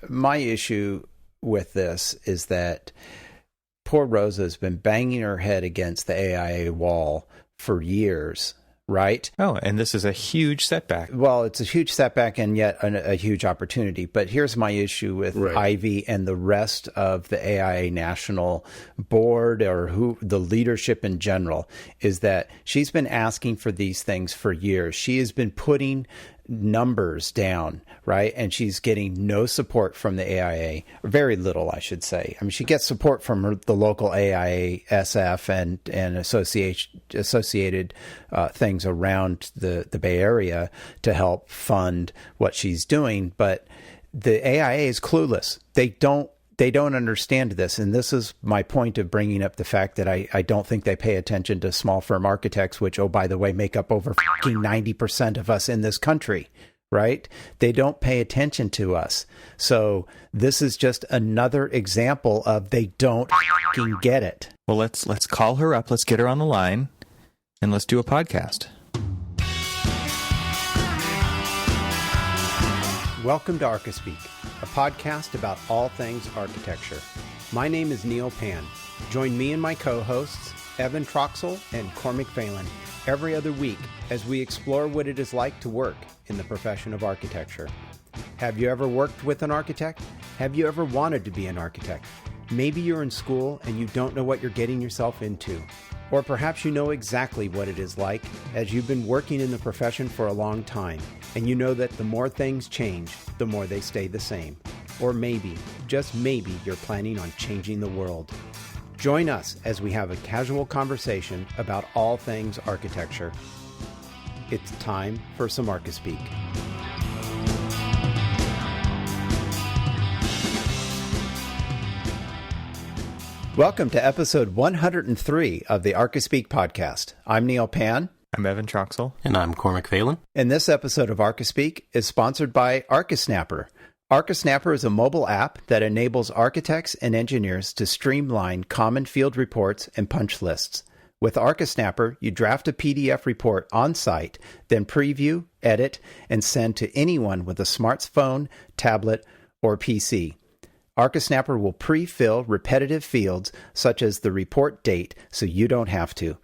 my issue with this is that poor Rosa has been banging her head against the AIA wall for years, right? Oh, and this is a huge setback. Well, it's a huge setback and yet a huge opportunity. But here's my issue with Ivy and the rest of the AIA National Board, or the leadership in general, is that she's been asking for these things for years. She has been putting numbers down, right? And she's getting no support from the AIA, or very little, I should say. I mean, she gets support from the local AIA, SF, and associated things around the Bay Area to help fund what she's doing. But the AIA is clueless. They don't understand this. And this is my point of bringing up the fact that I don't think they pay attention to small firm architects, which, oh, by the way, make up over 90% of us in this country, right? They don't pay attention to us. So this is just another example of they don't get it. Well, let's call her up. Let's get her on the line and let's do a podcast. Welcome to Archispeak, a podcast about all things architecture. My name is Neil Pan. Join me and my co-hosts, Evan Troxel and Cormac Phelan, every other week as we explore what it is like to work in the profession of architecture. Have you ever worked with an architect? Have you ever wanted to be an architect? Maybe you're in school and you don't know what you're getting yourself into. Or perhaps you know exactly what it is like as you've been working in the profession for a long time, and you know that the more things change, the more they stay the same. Or maybe, just maybe, you're planning on changing the world. Join us as we have a casual conversation about all things architecture. It's time for some Archispeak. Welcome to episode 103 of the Archispeak podcast. I'm Neil Pan. I'm Evan Troxel. And I'm Cormac Phelan. And this episode of Archispeak is sponsored by Archisnapper. Archisnapper is a mobile app that enables architects and engineers to streamline common field reports and punch lists. With Archisnapper, you draft a PDF report on site, then preview, edit, and send to anyone with a smartphone, tablet, or PC. Archisnapper will pre-fill repetitive fields such as the report date so you don't have to.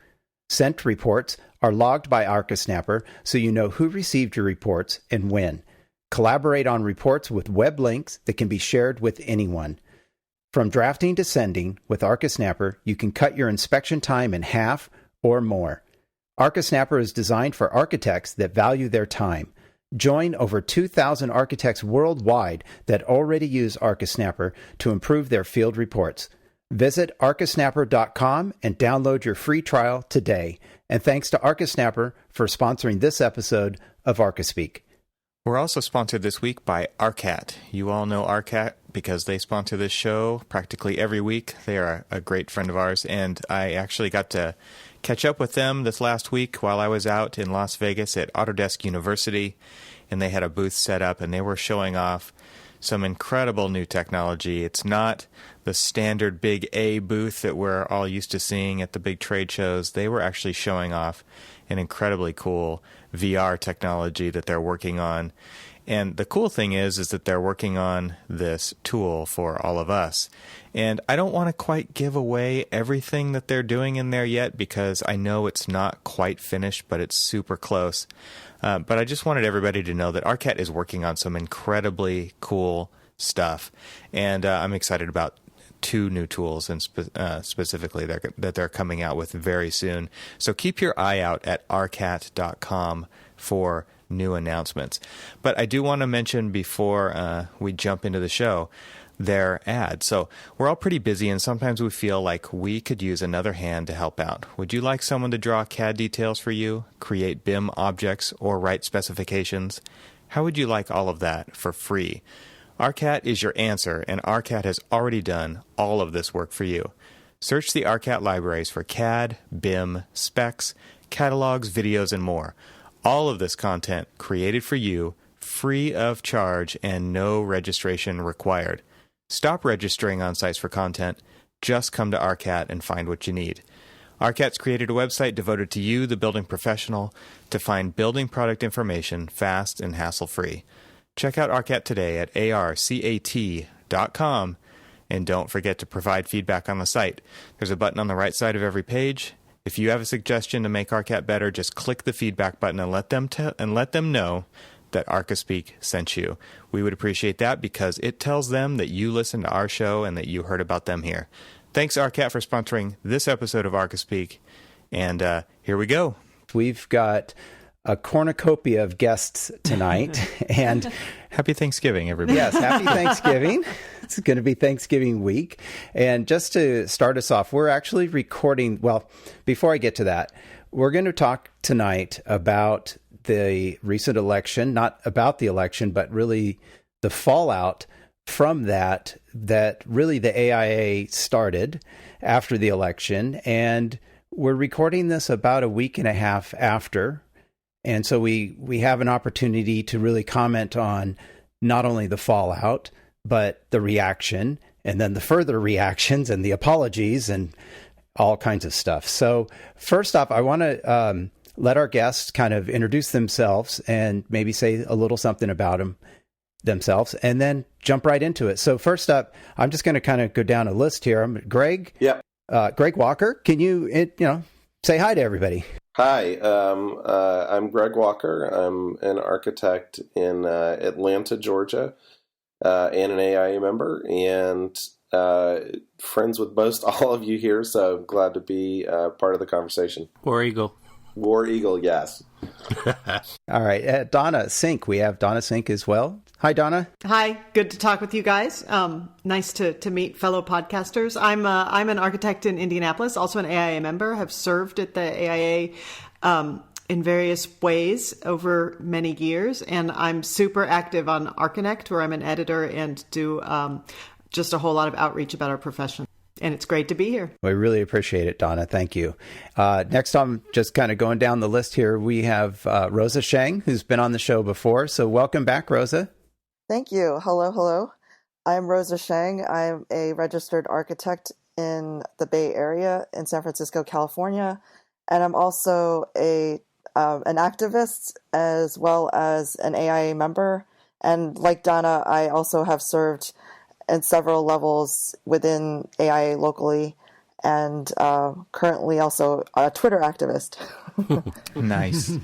Sent reports are logged by Archisnapper so you know who received your reports and when. Collaborate on reports with web links that can be shared with anyone. From drafting to sending, with Archisnapper, you can cut your inspection time in half or more. Archisnapper is designed for architects that value their time. Join over 2,000 architects worldwide that already use Archisnapper to improve their field reports. Visit archisnapper.com and download your free trial today. And thanks to Archisnapper for sponsoring this episode of Archispeak. We're also sponsored this week by Arcat. You all know Arcat because they sponsor this show practically every week. They are a great friend of ours, and I actually got to catch up with them this last week while I was out in Las Vegas at Autodesk University, and they had a booth set up, and they were showing off some incredible new technology. It's not the standard big A booth that we're all used to seeing at the big trade shows. They were actually showing off an incredibly cool VR technology that they're working on. And the cool thing is that they're working on this tool for all of us. And I don't want to quite give away everything that they're doing in there yet because I know it's not quite finished, but it's super close. But I just wanted everybody to know that Arcat is working on some incredibly cool stuff. And I'm excited about two new tools and specifically that they're coming out with very soon. So keep your eye out at arcat.com for new announcements. But I do want to mention before we jump into the show, their ad. So we're all pretty busy and sometimes we feel like we could use another hand to help out. Would you like someone to draw CAD details for you, create BIM objects, or write specifications? How would you like all of that for free? Arcat is your answer, and Arcat has already done all of this work for you. Search the Arcat libraries for CAD, BIM, specs, catalogs, videos, and more. All of this content created for you, free of charge, and no registration required. Stop registering on sites for content. Just come to Arcat and find what you need. Arcat's created a website devoted to you, the building professional, to find building product information fast and hassle-free. Check out ARCAT today at arcat.com, and don't forget to provide feedback on the site. There's a button on the right side of every page. If you have a suggestion to make ARCAT better, just click the feedback button and let them know that Archispeak sent you. We would appreciate that because it tells them that you listen to our show and that you heard about them here. Thanks, ARCAT, for sponsoring this episode of Archispeak. And here we go. We've got a cornucopia of guests tonight. And happy Thanksgiving, everybody. Yes, happy Thanksgiving. It's going to be Thanksgiving week. And just to start us off, we're actually recording. Well, before I get to that, we're going to talk tonight about the recent election, not about the election, but really the fallout from that really the AIA started after the election. And we're recording this about a week and a half after. And so we have an opportunity to really comment on not only the fallout, but the reaction, and then the further reactions and the apologies and all kinds of stuff. So first off, I want to let our guests kind of introduce themselves and maybe say a little something about themselves, and then jump right into it. So first up, I'm just going to kind of go down a list here. I'm Greg. Yeah. Greg Walker. Can you say hi to everybody? Hi, I'm Greg Walker. I'm an architect in Atlanta, Georgia, and an AIA member, and friends with most all of you here, so I'm glad to be part of the conversation. War Eagle, yes. All right, Donna Sink. We have Donna Sink as well. Hi, Donna. Hi, good to talk with you guys. Nice to meet fellow podcasters. I'm an architect in Indianapolis, also an AIA member. Have served at the AIA in various ways over many years, and I'm super active on ArchiConnect, where I'm an editor and do just a whole lot of outreach about our profession. And it's great to be here. We really appreciate it, Donna. Thank you. Next, I'm just kind of going down the list here. We have Rosa Sheng, who's been on the show before. So welcome back, Rosa. Thank you. Hello. I'm Rosa Sheng. I'm a registered architect in the Bay Area in San Francisco, California. And I'm also an activist as well as an AIA member. And like Donna, I also have served in several levels within AIA locally, and currently also a Twitter activist. Nice.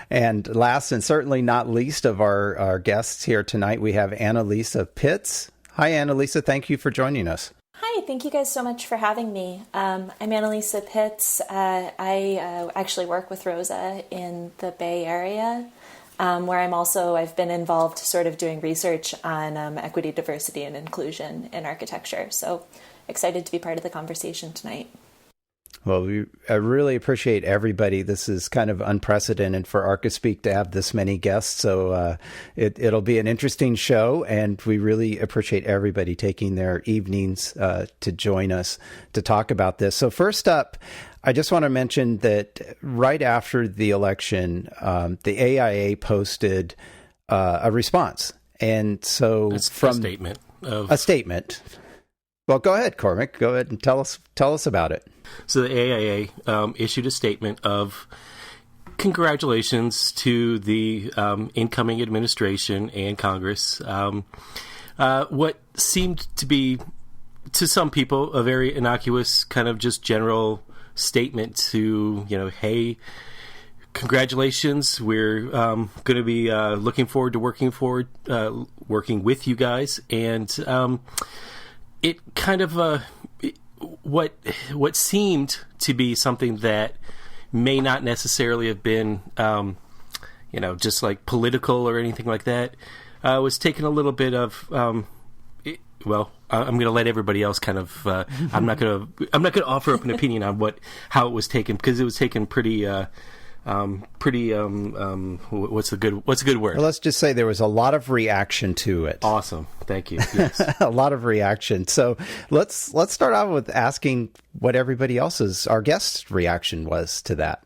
And last and certainly not least of our guests here tonight, we have Annalisa Pitts. Hi, Annalisa. Thank you for joining us. Hi, thank you guys so much for having me. I'm Annalisa Pitts. I actually work with Rosa in the Bay Area, where I've been involved sort of doing research on equity, diversity, and inclusion in architecture. So excited to be part of the conversation tonight. Well, I really appreciate everybody. This is kind of unprecedented for Archispeak to have this many guests. So it'll be an interesting show, and we really appreciate everybody taking their evenings to join us to talk about this. So first up, I just want to mention that right after the election, the AIA posted a response. And so a statement. Well, go ahead, Cormac. Go ahead and tell us about it. So the AIA issued a statement of congratulations to the incoming administration and Congress. What seemed to be, to some people, a very innocuous kind of just general statement to, hey, congratulations. We're going to be looking forward to working with you guys. And it kind of what seemed to be something that may not necessarily have been just like political or anything like that was taken a little bit of I'm going to let everybody else kind of I'm not going to offer up an opinion on how it was taken, because it was taken pretty what's a good word? Well, let's just say there was a lot of reaction to it. Awesome. Thank you. Yes. A lot of reaction. So let's start out with asking what our guest's reaction was to that.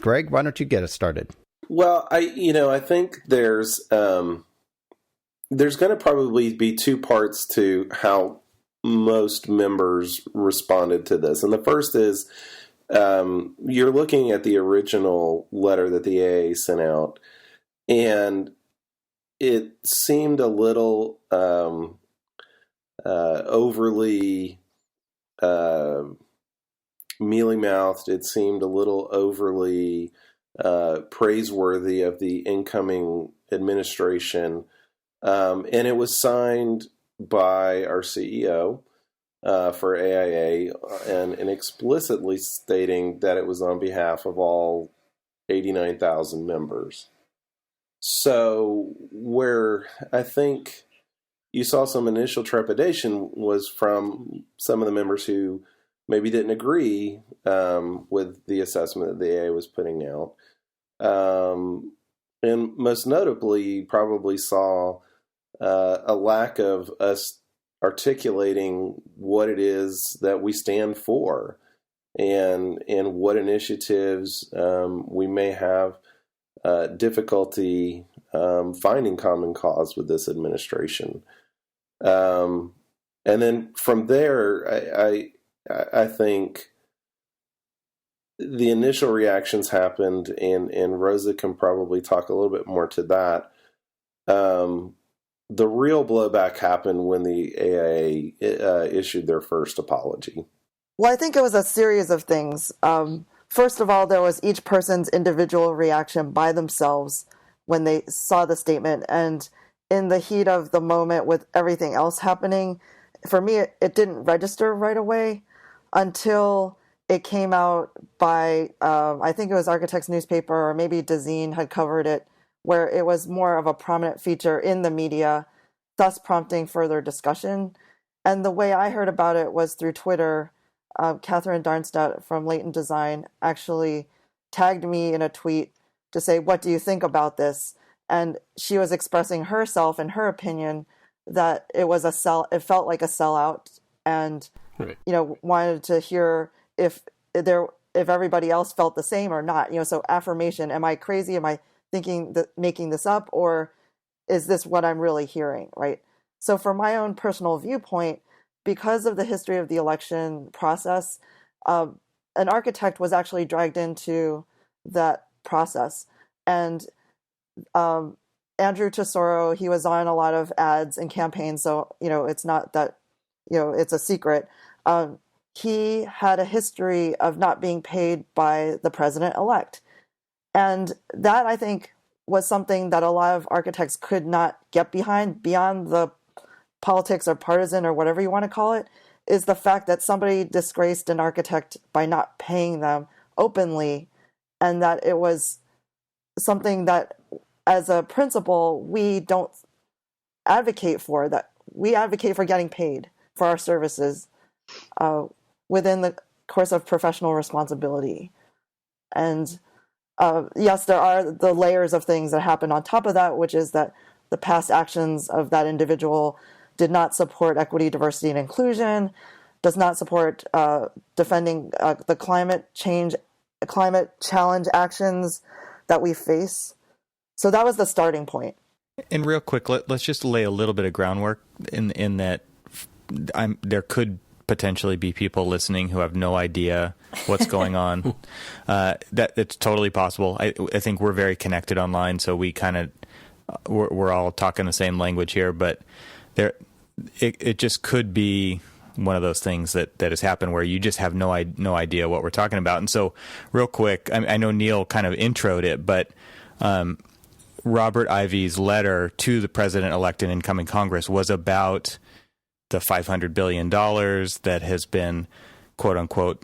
Greg, why don't you get us started? Well, I think there's going to probably be two parts to how most members responded to this. And the first is, you're looking at the original letter that the AA sent out, and it seemed a little overly mealy-mouthed. It seemed a little overly praiseworthy of the incoming administration. And it was signed by our CEO for AIA and explicitly stating that it was on behalf of all 89,000 members. So where I think you saw some initial trepidation was from some of the members who maybe didn't agree with the assessment that the AIA was putting out. And most notably, probably saw a lack of us articulating what it is that we stand for and what initiatives we may have difficulty finding common cause with this administration. And then from there, I think the initial reactions happened, and Rosa can probably talk a little bit more to that. The real blowback happened when the AIA issued their first apology. Well, I think it was a series of things. First of all, there was each person's individual reaction by themselves when they saw the statement. And in the heat of the moment with everything else happening, for me, it didn't register right away until it came out by, I think it was Architects newspaper, or maybe Dazine had covered it, where it was more of a prominent feature in the media, thus prompting further discussion. And the way I heard about it was through Twitter. Catherine Darnstadt from Latent Design actually tagged me in a tweet to say, "What do you think about this?" And she was expressing herself and her opinion that it was it felt like a sellout, and right. Wanted to hear if everybody else felt the same or not. So affirmation: am I crazy? Am I making this up, or is this what I'm really hearing? Right. So from my own personal viewpoint, because of the history of the election process, an architect was actually dragged into that process. And Andrew Tesoro, he was on a lot of ads and campaigns, so it's not that it's a secret. He had a history of not being paid by the president-elect. And that, I think, was something that a lot of architects could not get behind, beyond the politics or partisan or whatever you want to call it, is the fact that somebody disgraced an architect by not paying them openly, and that it was something that, as a principle, we don't advocate for. That we advocate for getting paid for our services within the course of professional responsibility. And yes, there are the layers of things that happen on top of that, which is that the past actions of that individual did not support equity, diversity, and inclusion, does not support defending the climate challenge actions that we face. So that was the starting point. And real quick, let's just lay a little bit of groundwork in that there could potentially be people listening who have no idea what's going on. That it's totally possible. I think we're very connected online, so we kind of we're all talking the same language here. But it just could be one of those things that has happened where you just have no idea what we're talking about. And so, real quick, I know Neil kind of introed it, but Robert Ivey's letter to the president-elect and incoming Congress was about the $500 billion that has been, quote unquote,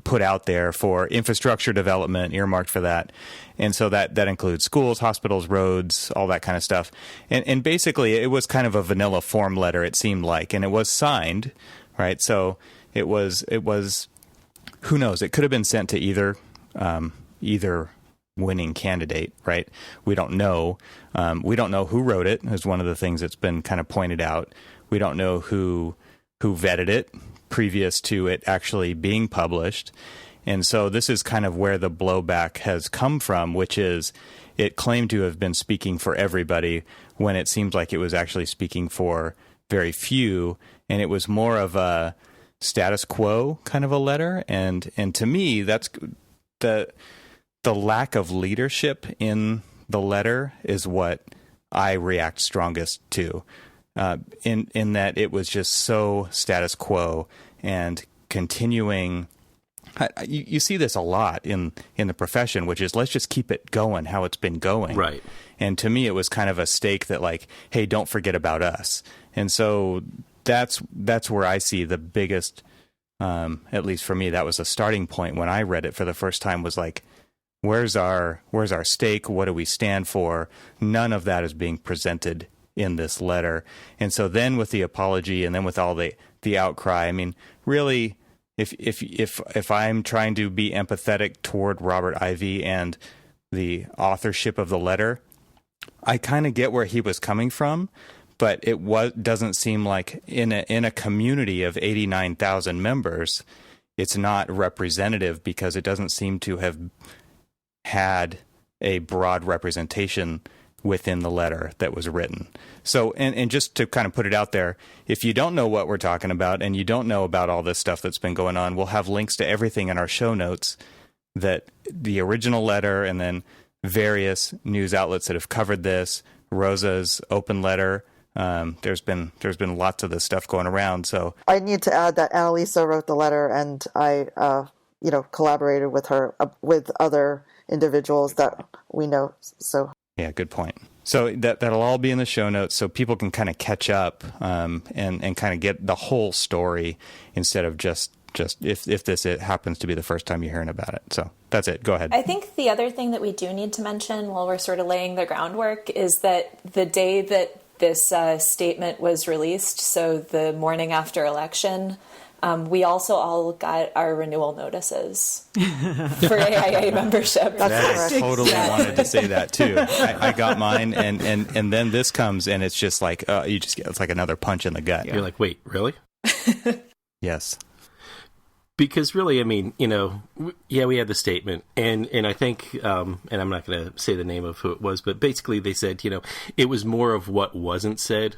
put out there for infrastructure development, earmarked for that. And so that includes schools, hospitals, roads, all that kind of stuff. And basically it was kind of a vanilla form letter, it seemed like, and it was signed, right? So it was, who knows? It could have been sent to either winning candidate, right? We don't know. We don't know who wrote it, is one of the things that's been kind of pointed out. We don't know who vetted it previous to it actually being published. And so this is kind of where the blowback has come from, which is it claimed to have been speaking for everybody when it seems like it was actually speaking for very few. And it was more of a status quo kind of a letter. And to me, that's the lack of leadership in the letter is what I react strongest to, in that it was just so status quo and continuing. You see this a lot in the profession, which is let's just keep it going how it's been going. Right. And to me, it was kind of a stake that like, hey, don't forget about us. And so that's where I see the biggest, at least for me, that was a starting point when I read it for the first time, was like, where's our stake? What do we stand for? None of that is being presented in this letter. And so then with the apology and then with all the outcry, I mean, really, if I'm trying to be empathetic toward Robert Ivy and the authorship of the letter, I kind of get where he was coming from, but it doesn't seem like in a community of 89,000 members, it's not representative, because it doesn't seem to have had a broad representation within the letter that was written. So, and just to kind of put it out there, if you don't know what we're talking about and you don't know about all this stuff that's been going on, we'll have links to everything in our show notes, that the original letter and then various news outlets that have covered this, Rosa's open letter. There's been lots of this stuff going around. So I need to add that Annalisa wrote the letter, and I, collaborated with her, with other individuals that we know. So yeah, good point. So that'll all be in the show notes, so people can kind of catch up and kind of get the whole story, instead of just if this happens to be the first time you're hearing about it. So that's it. Go ahead. I think the other thing that we do need to mention while we're sort of laying the groundwork is that the day that this statement was released, so the morning after election, we also all got our renewal notices for AIA membership. That's totally wanted to say that too. I got mine, and then this comes, and it's just like you just get, it's like another punch in the gut. You're like, wait, really? Yes. Because really, I mean, we had the statement, and I think, and I'm not going to say the name of who it was, but basically they said, it was more of what wasn't said,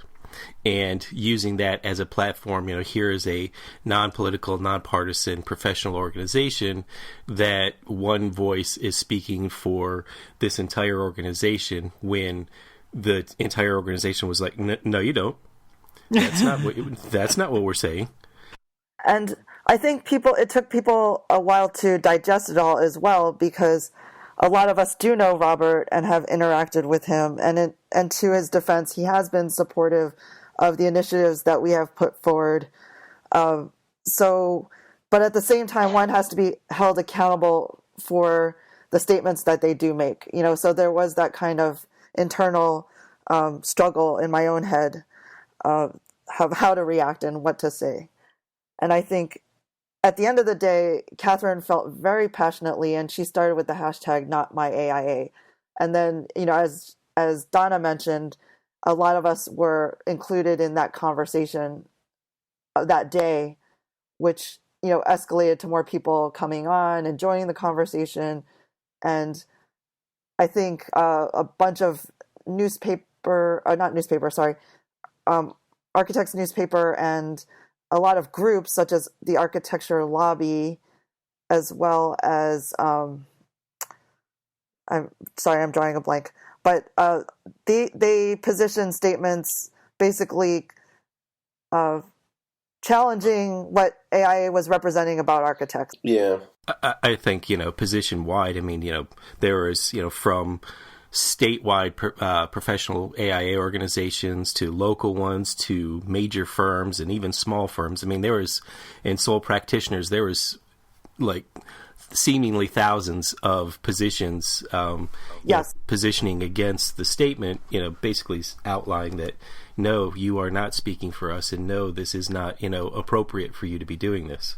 and using that as a platform, here is a non-political, non-partisan professional organization that one voice is speaking for this entire organization, when the entire organization was like, no, you don't. That's not what we're saying. And I think it took people a while to digest it all as well, because a lot of us do know Robert and have interacted with him. And to his defense, he has been supportive of the initiatives that we have put forward. But at the same time, one has to be held accountable for the statements that they do make. So there was that kind of internal struggle in my own head of how to react and what to say. And I think at the end of the day, Catherine felt very passionately, and she started with the hashtag #NotMyAIA. And then, as Donna mentioned, a lot of us were included in that conversation that day, which, escalated to more people coming on and joining the conversation. And I think a bunch of Architects newspaper and a lot of groups such as the Architecture Lobby, as well as I'm sorry, I'm drawing a blank, but they position statements basically challenging what AIA was representing about architects. Yeah, I think position wide. I mean, there is from statewide professional AIA organizations to local ones to major firms and even small firms. I mean, in sole practitioners, there was like seemingly thousands of positions positioning against the statement, basically outlining that, no, you are not speaking for us, and no, this is not, appropriate for you to be doing this.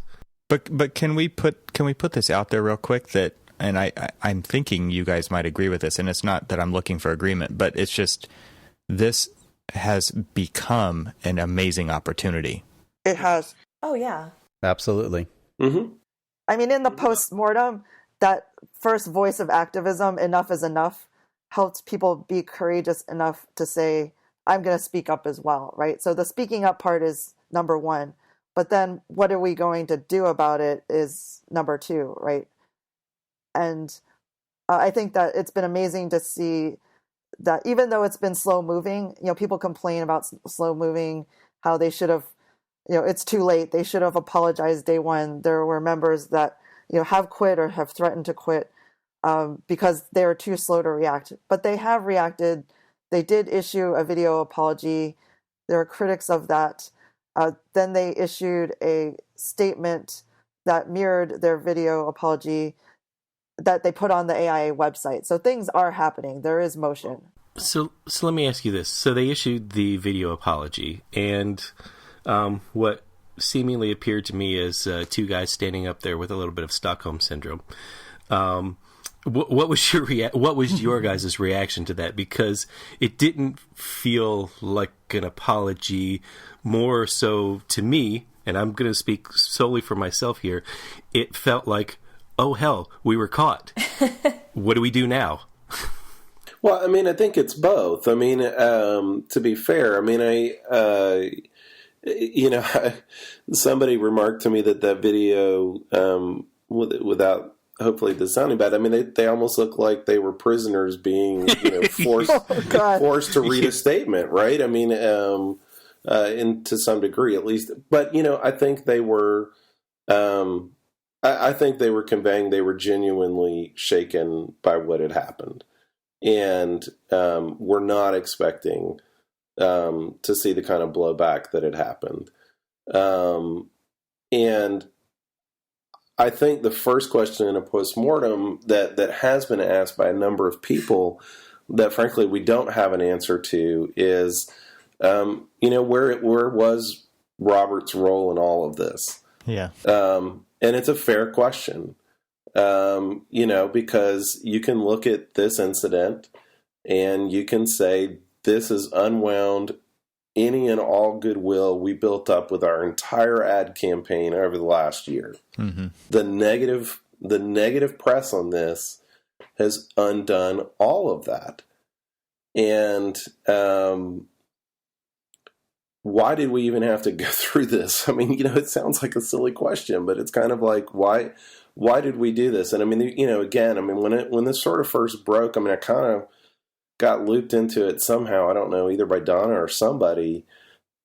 But can we put this out there real quick that, and I'm thinking you guys might agree with this, and it's not that I'm looking for agreement, but it's just this has become an amazing opportunity. It has. Oh, yeah. Absolutely. Mm-hmm. I mean, in the post-mortem, that first voice of activism, enough is enough, helped people be courageous enough to say, I'm going to speak up as well, right? So the speaking up part is number one, but then what are we going to do about it is number two, right? And I think that it's been amazing to see that even though it's been slow moving, people complain about slow moving, how they should have, it's too late. They should have apologized day one. There were members that, have quit or have threatened to quit because they were too slow to react. But they have reacted. They did issue a video apology. There are critics of that. Then they issued a statement that mirrored their video apology that they put on the AIA website. So things are happening. There is motion. So let me ask you this. So they issued the video apology, and what seemingly appeared to me as two guys standing up there with a little bit of Stockholm syndrome. What was your guys' reaction to that? Because it didn't feel like an apology. More so to me, and I'm going to speak solely for myself here, it felt like, oh hell, we were caught. What do we do now? Well, I mean, I think it's both. I mean, to be fair, I mean, somebody remarked to me that video, without hopefully this sounding bad, I mean, they almost look like they were prisoners being, forced to read a statement, right? I mean, to some degree at least. But, I think they were, I think they were conveying they were genuinely shaken by what had happened. And were not expecting to see the kind of blowback that had happened. And I think the first question in a postmortem that has been asked by a number of people that, frankly, we don't have an answer to is, where was Robert's role in all of this? Yeah. And it's a fair question. Because you can look at this incident and you can say, this has unwound any and all goodwill we built up with our entire ad campaign over the last year. Mm-hmm. The negative press on this has undone all of that. And, why did we even have to go through this? I mean, it sounds like a silly question, but it's kind of like, why did we do this? And I mean, again, I mean, when this sort of first broke, I mean, I kind of got looped into it somehow. I don't know, either by Donna or somebody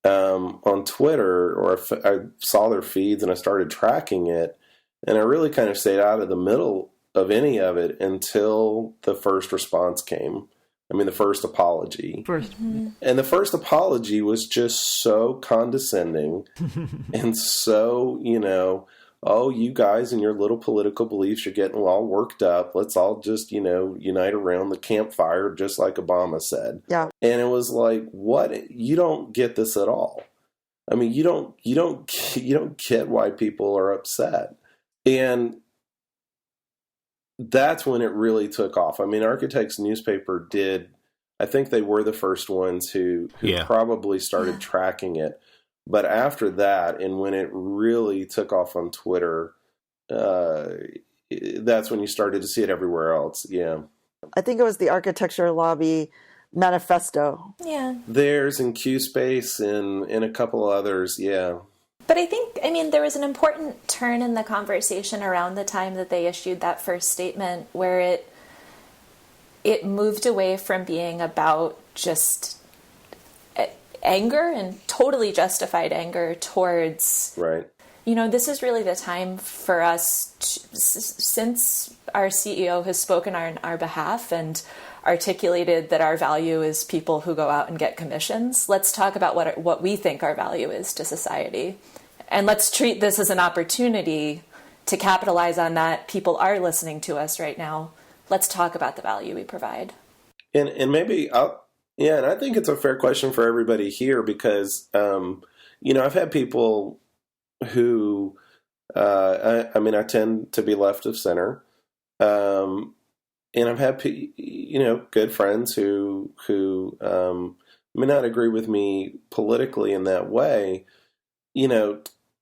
on Twitter, or I saw their feeds and I started tracking it. And I really kind of stayed out of the middle of any of it until the first response came. I mean, the first apology. And the first apology was just so condescending and so, oh, you guys and your little political beliefs, you're getting all worked up. Let's all just, unite around the campfire, just like Obama said. Yeah. And it was like, what? You don't get this at all. I mean, you don't get why people are upset. And that's when it really took off. I mean, Architects newspaper did, I think they were the first ones who probably started tracking it. But after that, and when it really took off on Twitter, that's when you started to see it everywhere else. Yeah. I think it was the Architecture Lobby manifesto. Yeah. Theirs and QSpace and a couple others. Yeah. But I think, there was an important turn in the conversation around the time that they issued that first statement, where it moved away from being about just anger and totally justified anger towards, right. This is really the time for us, since our CEO has spoken on our behalf and articulated that our value is people who go out and get commissions. Let's talk about what we think our value is to society. And let's treat this as an opportunity to capitalize on that. People are listening to us right now. Let's talk about the value we provide. And maybe, and I think it's a fair question for everybody here because, I've had people who, I tend to be left of center. And I've had, good friends who may not agree with me politically in that way,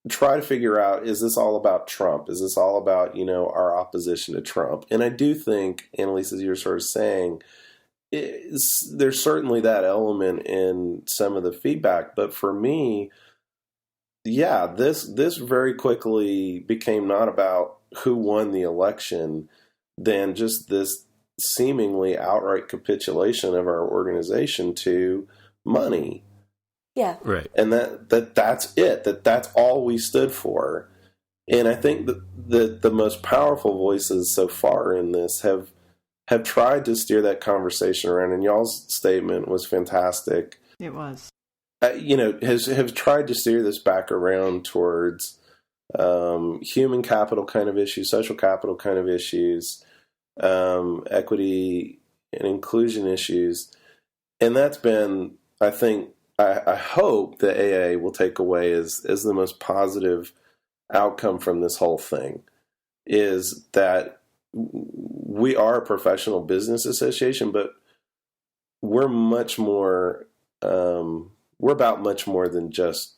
try to figure out, is this all about Trump? Is this all about, our opposition to Trump? And I do think, Annalise, as you're sort of saying, there's certainly that element in some of the feedback. But for me, this very quickly became not about who won the election, than just this seemingly outright capitulation of our organization to money. Yeah. Right. And that's it. That's all we stood for. And I think that the most powerful voices so far in this have tried to steer that conversation around. And y'all's statement was fantastic. It was. Have tried to steer this back around towards human capital kind of issues, social capital kind of issues, equity and inclusion issues. And that's been, I think, I hope that AA will take away as the most positive outcome from this whole thing, is that we are a professional business association, but we're much more, we're about much more than just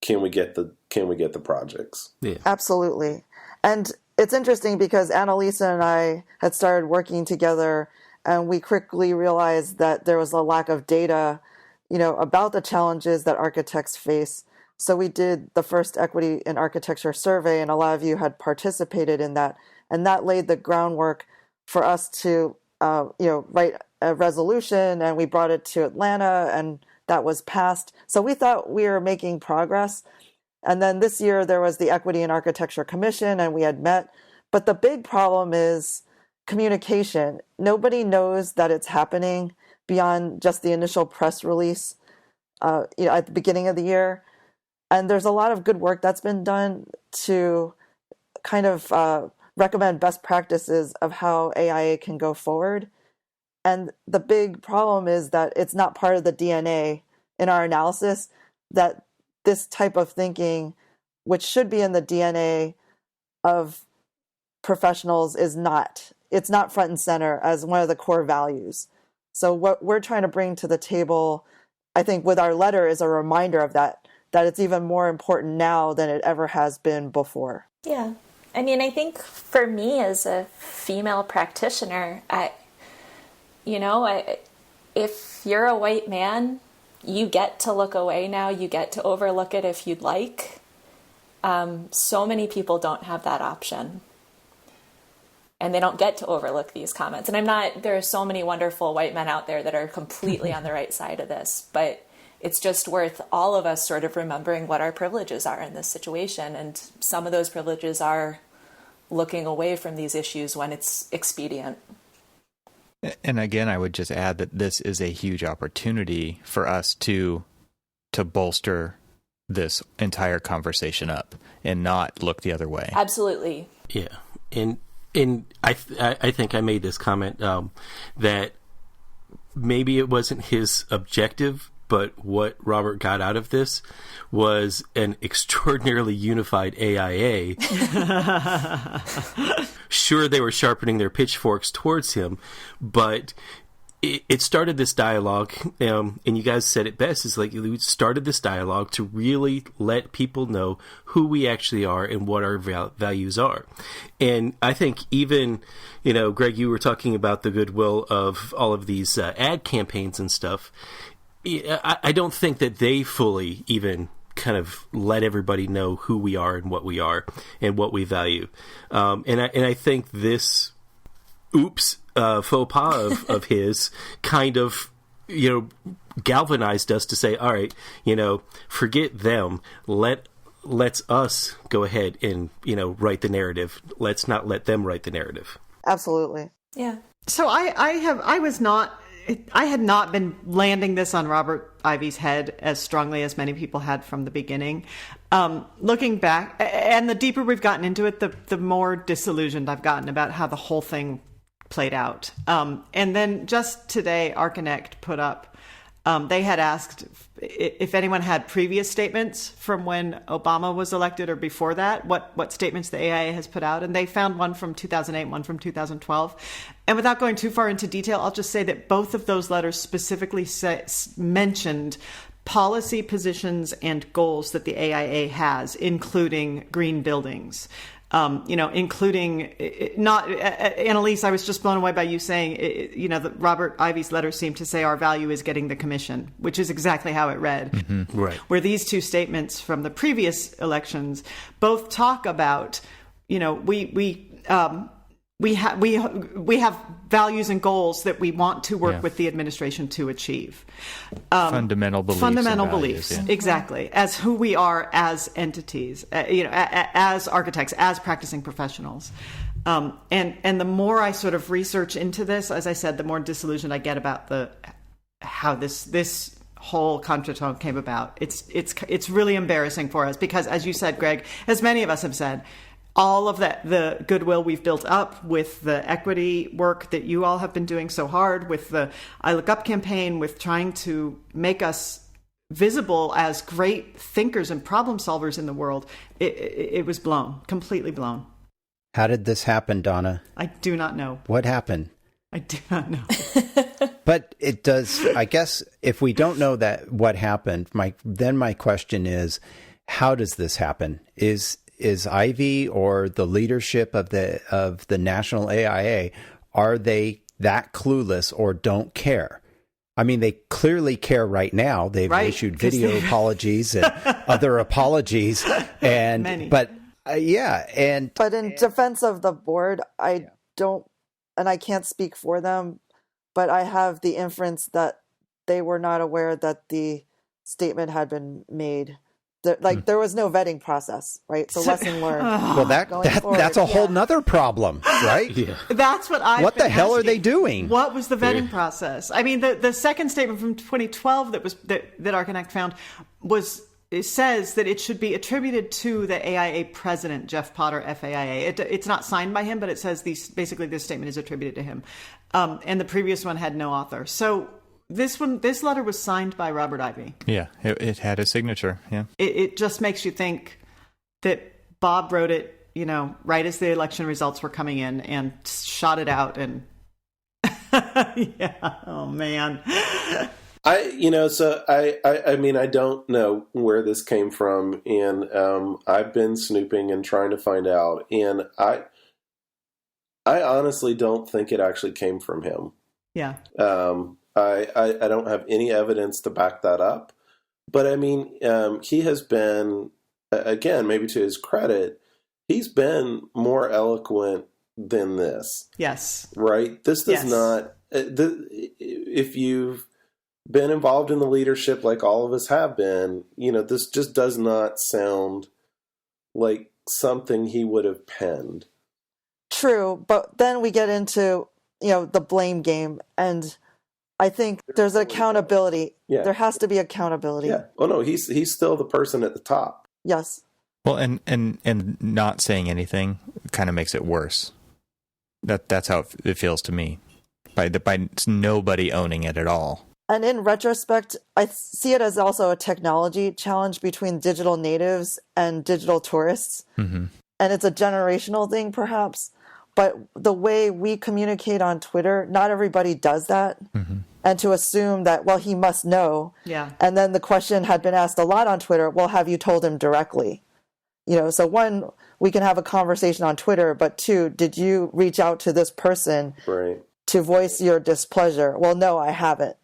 can we get the projects. Yeah. Absolutely. And it's interesting because Annalisa and I had started working together, and we quickly realized that there was a lack of data, about the challenges that architects face. So we did the first Equity in Architecture survey, and a lot of you had participated in that. And that laid the groundwork for us to, write a resolution, and we brought it to Atlanta, and that was passed. So we thought we were making progress. And then this year there was the Equity in Architecture Commission, and we had met. But the big problem is communication. Nobody knows that it's happening beyond just the initial press release, at the beginning of the year. And there's a lot of good work that's been done to kind of recommend best practices of how AIA can go forward. And the big problem is that it's not part of the DNA in our analysis, that this type of thinking, which should be in the DNA of professionals, is not. It's not front and center as one of the core values. So what we're trying to bring to the table, I think, with our letter is a reminder of that it's even more important now than it ever has been before. Yeah. I mean, I think for me as a female practitioner, if you're a white man, you get to look away now. You get to overlook it if you'd like. So many people don't have that option. And they don't get to overlook these comments. And there are so many wonderful white men out there that are completely on the right side of this. But it's just worth all of us sort of remembering what our privileges are in this situation. And some of those privileges are looking away from these issues when it's expedient. And again, I would just add that this is a huge opportunity for us to bolster this entire conversation up and not look the other way. Absolutely. Yeah. And I think I made this comment that maybe it wasn't his objective, but what Robert got out of this was an extraordinarily unified AIA. Sure, they were sharpening their pitchforks towards him, but it started this dialogue, and you guys said it best, is like we started this dialogue to really let people know who we actually are and what our values are. And I think even, Greg, you were talking about the goodwill of all of these ad campaigns and stuff. I don't think that they fully even kind of let everybody know who we are and what we value. And I think this faux pas of his kind of, galvanized us to say, all right, forget them. Let's us go ahead and, write the narrative. Let's not let them write the narrative. Absolutely. Yeah. So I had not been landing this on Robert Ivey's head as strongly as many people had from the beginning. Looking back, and the deeper we've gotten into it, the more disillusioned I've gotten about how the whole thing played out. And then just today, Archinect put up, they had asked if anyone had previous statements from when Obama was elected or before that, what statements the AIA has put out. And they found one from 2008, one from 2012. And without going too far into detail, I'll just say that both of those letters specifically mentioned policy positions and goals that the AIA has, including green buildings. Including not Annalise, I was just blown away by you saying, that Robert Ivey's letter seemed to say our value is getting the commission, which is exactly how it read. Mm-hmm. Right. Where these two statements from the previous elections both talk about, we we have values and goals that we want to work with the administration to achieve. Fundamental beliefs. Fundamental values, beliefs, exactly, as who we are as entities, as architects, as practicing professionals. And the more I sort of research into this, as I said, the more disillusioned I get about how this whole contretemps came about. It's really embarrassing for us because, as you said, Greg, as many of us have said, all of the goodwill we've built up with the equity work that you all have been doing so hard, with the I Look Up campaign, with trying to make us visible as great thinkers and problem solvers in the world, it was blown, completely blown. How did this happen, Donna? I do not know. What happened? I do not know. But it does, I guess, if we don't know that what happened, my question is, how does this happen? Is Ivy or the leadership of the National AIA, are they that clueless or don't care? I mean, they clearly care right now. They've issued video apologies and other apologies, and many. But but in defense of the board, I don't, and I can't speak for them, but I have the inference that they were not aware that the statement had been made. There was no vetting process, right? So lesson learned. Well, that's a whole nother problem, right? That's what What the hell are they doing? What was the vetting process? I mean, the second statement from 2012 that Archinect found it says that it should be attributed to the AIA president, Jeff Potter, FAIA. It's not signed by him, but it says basically this statement is attributed to him. And the previous one had no author. So this letter was signed by Robert Ivy. Yeah, it had a signature. Yeah, it just makes you think that Bob wrote it, right as the election results were coming in and shot it out. And oh man. I mean, I don't know where this came from, and I've been snooping and trying to find out, and I honestly don't think it actually came from him. Yeah. I don't have any evidence to back that up, but I mean, he has been, again, maybe to his credit, he's been more eloquent than this. Yes. Right? This does not, if you've been involved in the leadership like all of us have been, this just does not sound like something he would have penned. True, but then we get into, the blame game, and I think there's accountability. Yeah. There has to be accountability. Yeah. Oh no, he's still the person at the top. Yes. Well, and not saying anything kind of makes it worse. That's how it feels to me. By nobody owning it at all. And in retrospect, I see it as also a technology challenge between digital natives and digital tourists. Mm-hmm. And it's a generational thing, perhaps. But the way we communicate on Twitter, not everybody does that. Mm-hmm. And to assume that, well, he must know. Yeah. And then the question had been asked a lot on Twitter, well, have you told him directly? So one, we can have a conversation on Twitter, but two, did you reach out to this person to voice your displeasure? Well, no, I haven't.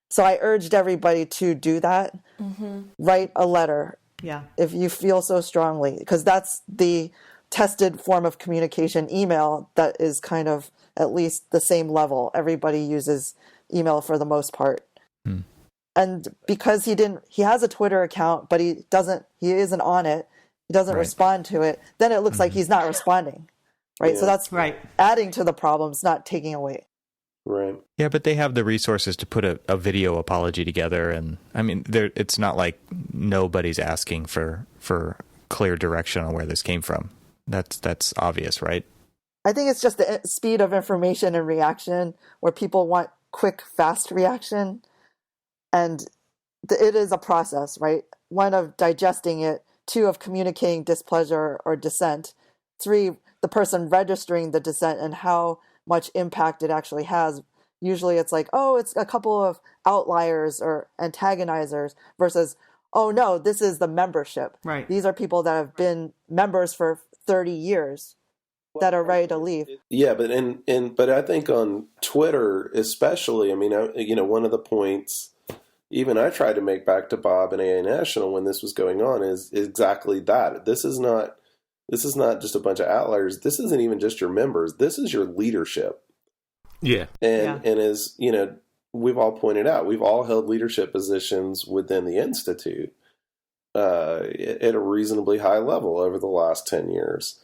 So I urged everybody to do that. Mm-hmm. Write a letter. Yeah. If you feel so strongly, because that's the tested form of communication. Email that is kind of at least the same level. Everybody uses email for the most part. And because he has a Twitter account, but he isn't on it, he doesn't respond to it, then it looks like he's not responding. Right. Yeah. So that's adding to the problems, not taking away. Right. Yeah, but they have the resources to put a video apology together, and I mean, it's not like nobody's asking for clear direction on where this came from. That's obvious, right? I think it's just the speed of information and reaction, where people want quick, fast reaction, and it is a process, right? One, of digesting it; two, of communicating displeasure or dissent; three, the person registering the dissent and how much impact it actually has. Usually it's like, oh, it's a couple of outliers or antagonizers versus, oh no, this is the membership. Right. These are people that have been members for 30 years that are ready to leave. Yeah, but I think on Twitter especially, I mean, one of the points even I tried to make back to Bob and AA National when this was going on is exactly that. This is not This is not just a bunch of outliers. This isn't even just your members. This is your leadership. Yeah. And as, we've all pointed out, we've all held leadership positions within the Institute at a reasonably high level over the last 10 years.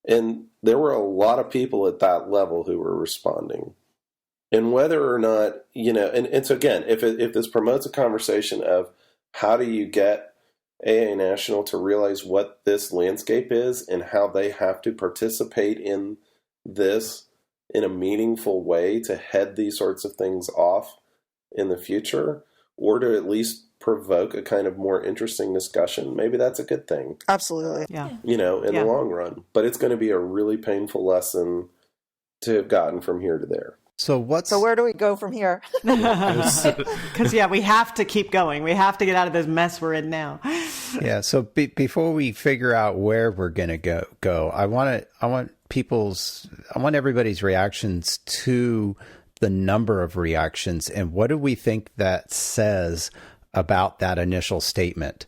And there were a lot of people at that level who were responding. And whether or not, and so again, if this promotes a conversation of how do you get AA National to realize what this landscape is and how they have to participate in this in a meaningful way to head these sorts of things off in the future, or to at least provoke a kind of more interesting discussion, maybe that's a good thing. Absolutely. Yeah. In the long run. But it's going to be a really painful lesson to have gotten from here to there. So where do we go from here? Because, we have to keep going. We have to get out of this mess we're in now. Yeah. So before we figure out where we're going to go, I want everybody's reactions to the number of reactions, and what do we think that says about that initial statement?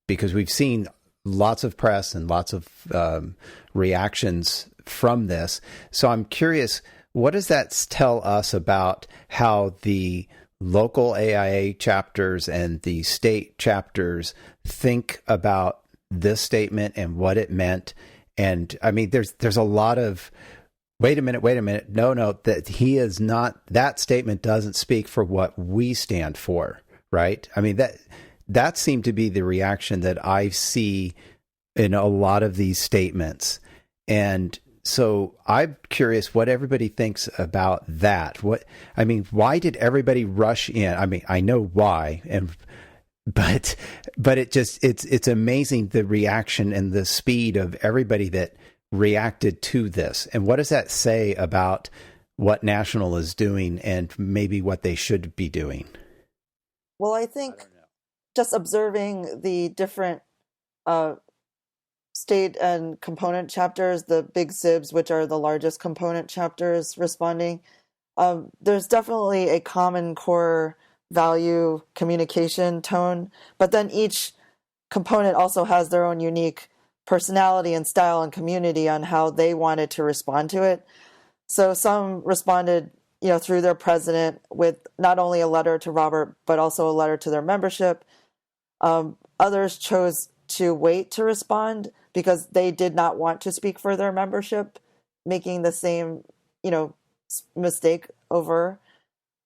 Because we've seen lots of press and lots of reactions from this. So I'm curious, what does that tell us about how the local AIA chapters and the state chapters think about this statement and what it meant? And I mean, there's a lot of, wait a minute. No, that he is not, that statement doesn't speak for what we stand for, right? I mean, that seemed to be the reaction that I see in a lot of these statements. And so I'm curious what everybody thinks about that. Why did everybody rush in? I mean, I know why, but it's amazing the reaction and the speed of everybody that reacted to this. And what does that say about what National is doing and maybe what they should be doing? Well, I think just observing the different state and component chapters, the big SIBs, which are the largest component chapters responding, there's definitely a common core value communication tone, but then each component also has their own unique personality and style and community on how they wanted to respond to it. So some responded, through their president with not only a letter to Robert, but also a letter to their membership. Others chose to wait to respond because they did not want to speak for their membership, making the same, mistake over.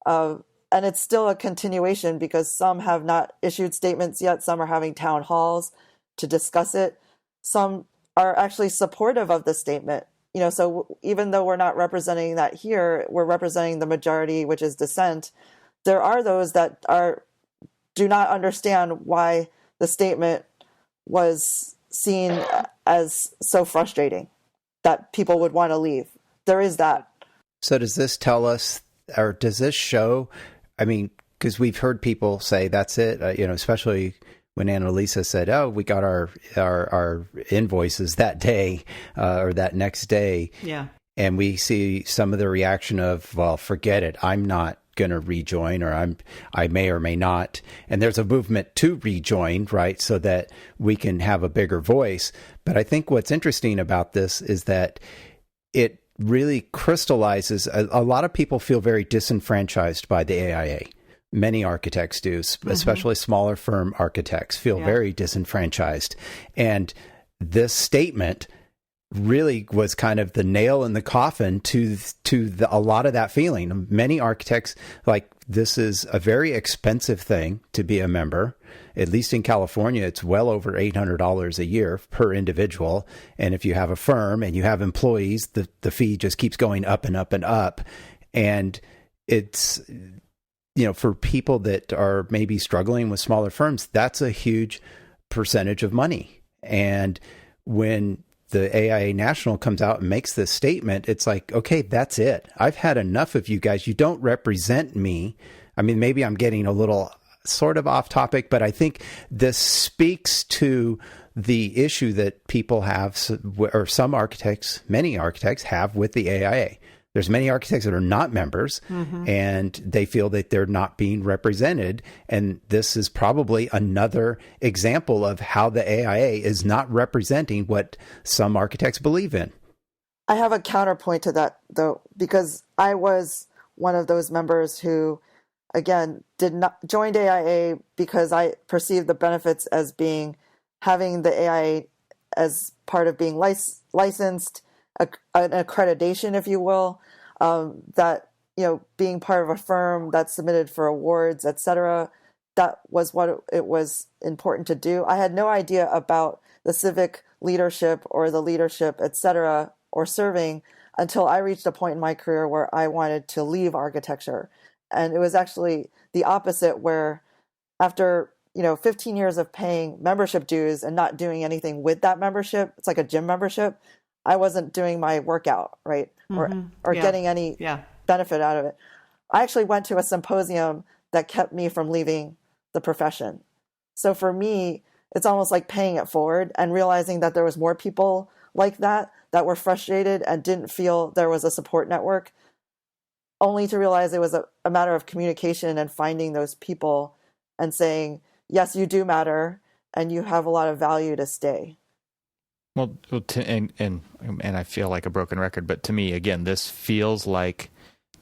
And it's still a continuation because some have not issued statements yet. Some are having town halls to discuss it. Some are actually supportive of the statement. So even though we're not representing that here, we're representing the majority, which is dissent. There are those that do not understand why the statement was seen as so frustrating that people would want to leave. There is that. So does this tell us, or does this show, because we've heard people say that's it, especially when Annalisa said, "Oh, we got our invoices that day or that next day." Yeah. And we see some of the reaction of, "Well, forget it. I'm not going to rejoin, or I may or may not." And there's a movement to rejoin, right, so that we can have a bigger voice. But I think what's interesting about this is that it really crystallizes. A lot of people feel very disenfranchised by the AIA. Many architects do, especially smaller firm architects feel very disenfranchised. And this statement really was kind of the nail in the coffin to a lot of that feeling. Many architects, this is a very expensive thing to be a member. At least in California, it's well over $800 a year per individual. And if you have a firm and you have employees, the fee just keeps going up and up and up. And it's, for people that are maybe struggling with smaller firms, that's a huge percentage of money. And when the AIA National comes out and makes this statement, it's like, okay, that's it. I've had enough of you guys. You don't represent me. Maybe I'm getting a little sort of off topic, but I think this speaks to the issue that people have, or some architects, many architects have with the AIA. There's many architects that are not members, and they feel that they're not being represented. And this is probably another example of how the AIA is not representing what some architects believe in. I have a counterpoint to that, though, because I was one of those members who, again, joined AIA because I perceived the benefits as having the AIA as part of being licensed, an accreditation, if you will, that, being part of a firm that submitted for awards, etc. That was what it was important to do. I had no idea about the civic leadership or the leadership, etc., or serving until I reached a point in my career where I wanted to leave architecture. And it was actually the opposite, where after 15 years of paying membership dues and not doing anything with that membership, it's like a gym membership, I wasn't doing my workout, right? Or getting any benefit out of it. I actually went to a symposium that kept me from leaving the profession. So for me, it's almost like paying it forward and realizing that there was more people like that were frustrated and didn't feel there was a support network, only to realize it was a matter of communication and finding those people and saying, yes, you do matter and you have a lot of value to stay. Well, and I feel like a broken record, but to me, again, this feels like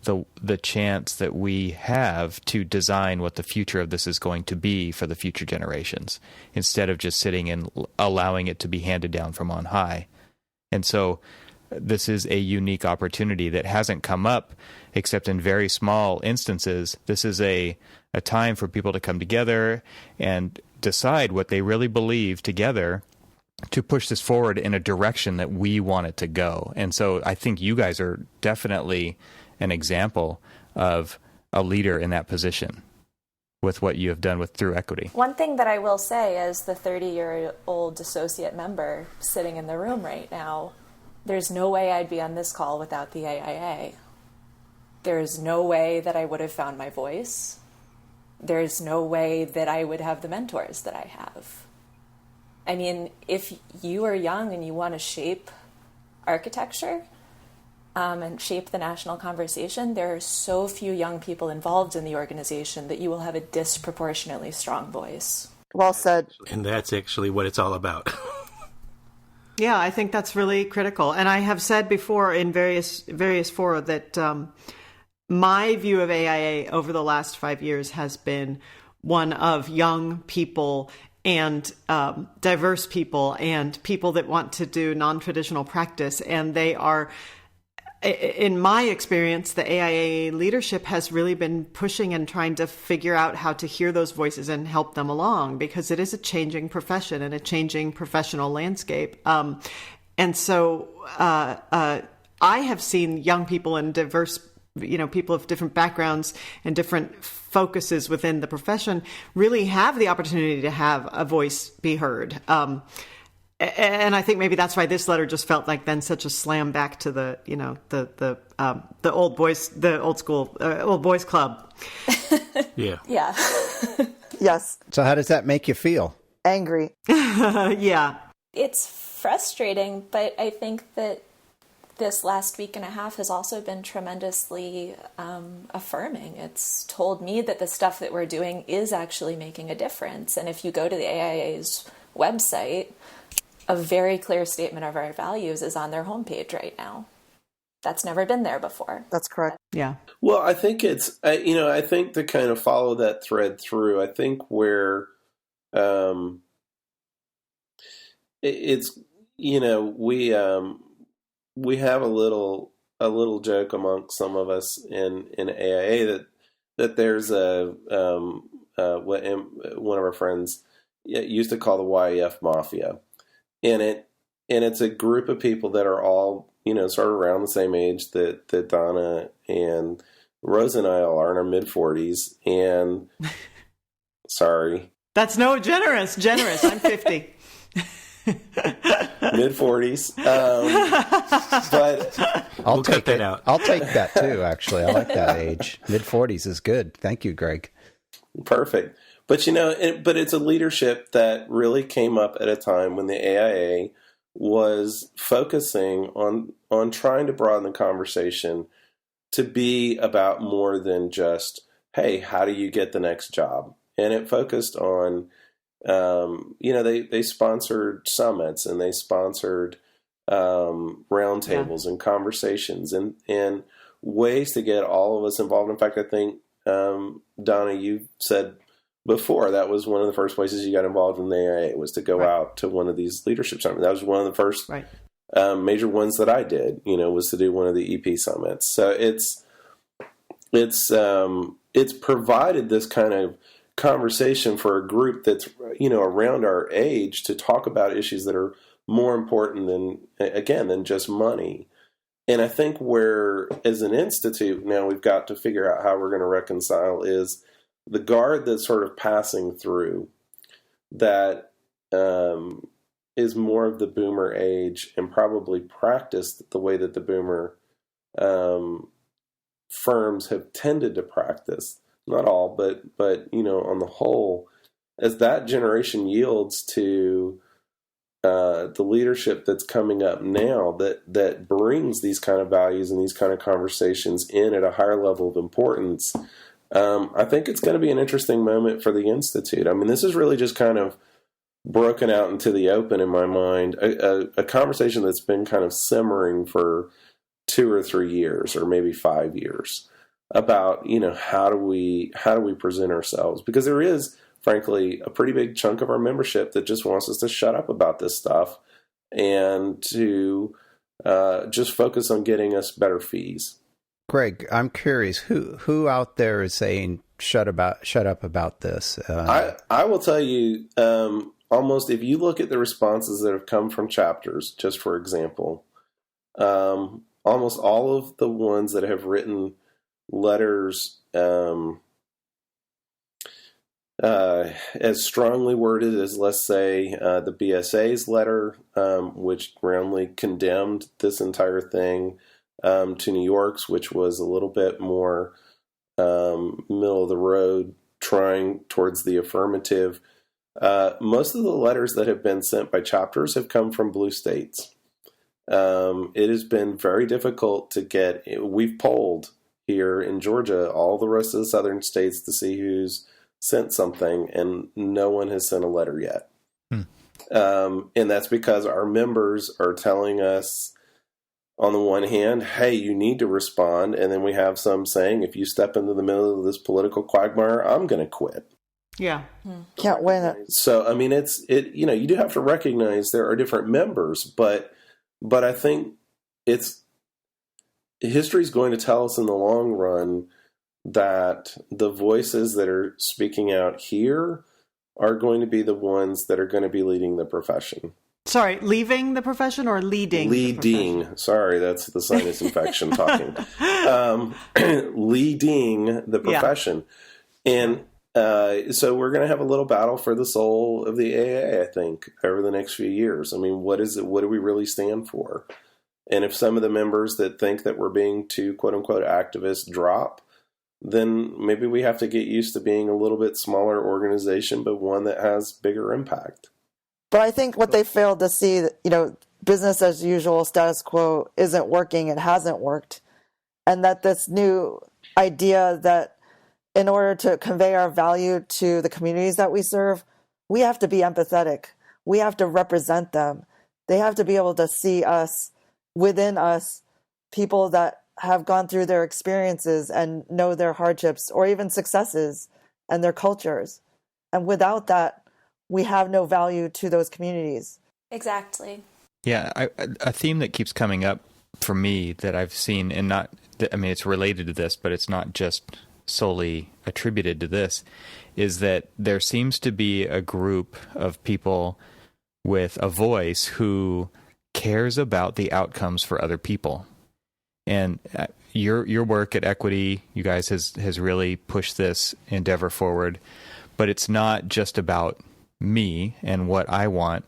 the chance that we have to design what the future of this is going to be for the future generations, instead of just sitting and allowing it to be handed down from on high. And so this is a unique opportunity that hasn't come up except in very small instances. This is a time for people to come together and decide what they really believe together to push this forward in a direction that we want it to go. And so I think you guys are definitely an example of a leader in that position with what you have done through equity. One thing that I will say as the 30-year-old associate member sitting in the room right now, there's no way I'd be on this call without the AIA. There's no way that I would have found my voice. There's no way that I would have the mentors that I have. I mean, if you are young and you want to shape architecture and shape the national conversation, there are so few young people involved in the organization that you will have a disproportionately strong voice. Well said. And that's actually what it's all about. Yeah, I think that's really critical. And I have said before in various fora that my view of AIA over the last 5 years has been one of young people and diverse people and people that want to do non-traditional practice. And they are, in my experience, the AIA leadership has really been pushing and trying to figure out how to hear those voices and help them along, because it is a changing profession and a changing professional landscape. And so I have seen young people and diverse people of different backgrounds and different focuses within the profession really have the opportunity to have a voice be heard. And I think maybe that's why this letter just felt like then such a slam back to the old boys club. Yeah. Yeah. Yes. So how does that make you feel? Angry. Yeah. It's frustrating, but I think that this last week and a half has also been tremendously affirming. It's told me that the stuff that we're doing is actually making a difference. And if you go to the AIA's website, a very clear statement of our values is on their homepage right now. That's never been there before. That's correct. Yeah. Well, I think it's, I think to kind of follow that thread through, I think where it's, we have a little joke amongst some of us in AIA that there's what one of our friends used to call the YEF Mafia, and it's a group of people that are all sort of around the same age that Donna and Rose and I all are in our mid-40s, and sorry, that's no generous. I'm 50. Mid-40s, but I'll take that out. I'll take that too. Actually, I like that age. Mid-40s is good. Thank you, Greg. Perfect. But but it's a leadership that really came up at a time when the AIA was focusing on trying to broaden the conversation to be about more than just, hey, how do you get the next job? And it focused on, they sponsored summits, and they sponsored roundtables and conversations and ways to get all of us involved. In fact, I think, Donna, you said before that was one of the first places you got involved in the AIA was to go out to one of these leadership summits. That was one of the first major ones that I did, was to do one of the EP summits. So it's provided this kind of conversation for a group that's, around our age to talk about issues that are more important than just money. And I think where, as an institute, now we've got to figure out how we're going to reconcile is the guard that's sort of passing through that is more of the boomer age and probably practiced the way that the boomer firms have tended to practice. Not all, but on the whole, as that generation yields to the leadership that's coming up now that brings these kind of values and these kind of conversations in at a higher level of importance, I think it's going to be an interesting moment for the Institute. I mean, this is really just kind of broken out into the open in my mind, a conversation that's been kind of simmering for 2 or 3 years or maybe 5 years about, how do we present ourselves? Because there is, frankly, a pretty big chunk of our membership that just wants us to shut up about this stuff and to just focus on getting us better fees. Greg, I'm curious, who out there is saying shut up about this? I will tell you, almost if you look at the responses that have come from chapters, just for example, almost all of the ones that have written letters as strongly worded as, let's say, the BSA's letter, which roundly condemned this entire thing, to New York's, which was a little bit more middle of the road, trying towards the affirmative. Most of the letters that have been sent by chapters have come from blue states. It has been very difficult to get. We've polled here in Georgia all the rest of the southern states to see who's sent something, and no one has sent a letter yet. And that's because our members are telling us, on the one hand, hey, you need to respond. And then we have some saying, if you step into the middle of this political quagmire, I'm going to quit. Yeah. Can't win it. So, I mean, you do have to recognize there are different members, but I think history's going to tell us in the long run that the voices that are speaking out here are going to be the ones that are going to be leading the profession. Sorry, leaving the profession or leading? Leading. Sorry, that's the sinus infection talking. Leading the profession. Yeah. And so we're going to have a little battle for the soul of the AA, I think, over the next few years. I mean, what is it? What do we really stand for? And if some of the members that think that we're being too, quote unquote, activist drop, then maybe we have to get used to being a little bit smaller organization, but one that has bigger impact. But I think what they failed to see, business as usual, status quo isn't working. It hasn't worked. And that this new idea that in order to convey our value to the communities that we serve, we have to be empathetic. We have to represent them. They have to be able to see us, within us, people that have gone through their experiences and know their hardships or even successes and their cultures. And without that, we have no value to those communities. Exactly. Yeah, a theme that keeps coming up for me that I've seen, and it's related to this, but it's not just solely attributed to this, is that there seems to be a group of people with a voice who cares about the outcomes for other people. And your work at Equity, you guys, has really pushed this endeavor forward. But it's not just about me and what I want,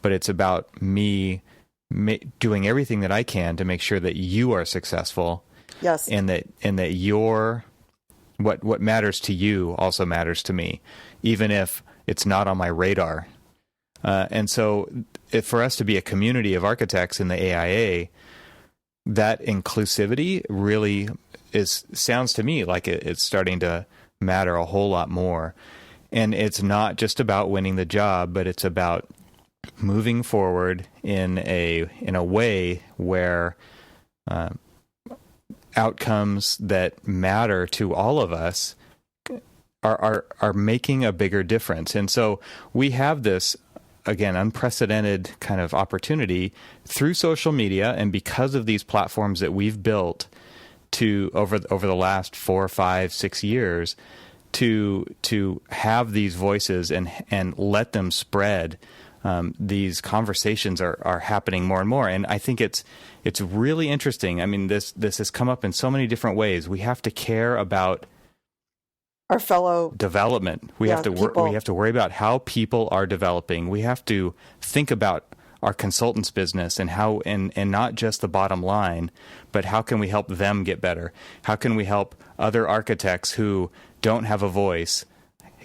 but it's about me doing everything that I can to make sure that you are successful. Yes. And that your what matters to you also matters to me, even if it's not on my radar. And so for us to be a community of architects in the AIA, that inclusivity really sounds to me like it's starting to matter a whole lot more. And it's not just about winning the job, but it's about moving forward in a way where outcomes that matter to all of us are making a bigger difference. And so we have this, again, unprecedented kind of opportunity through social media, and because of these platforms that we've built to over the last 4, 5, 6 years, to have these voices and let them spread. These conversations are happening more and more, and I think it's really interesting. I mean, this has come up in so many different ways. We have to care about our fellow development. We have to worry about how people are developing. We have to think about our consultants' business and how and not just the bottom line, but how can we help them get better? How can we help other architects who don't have a voice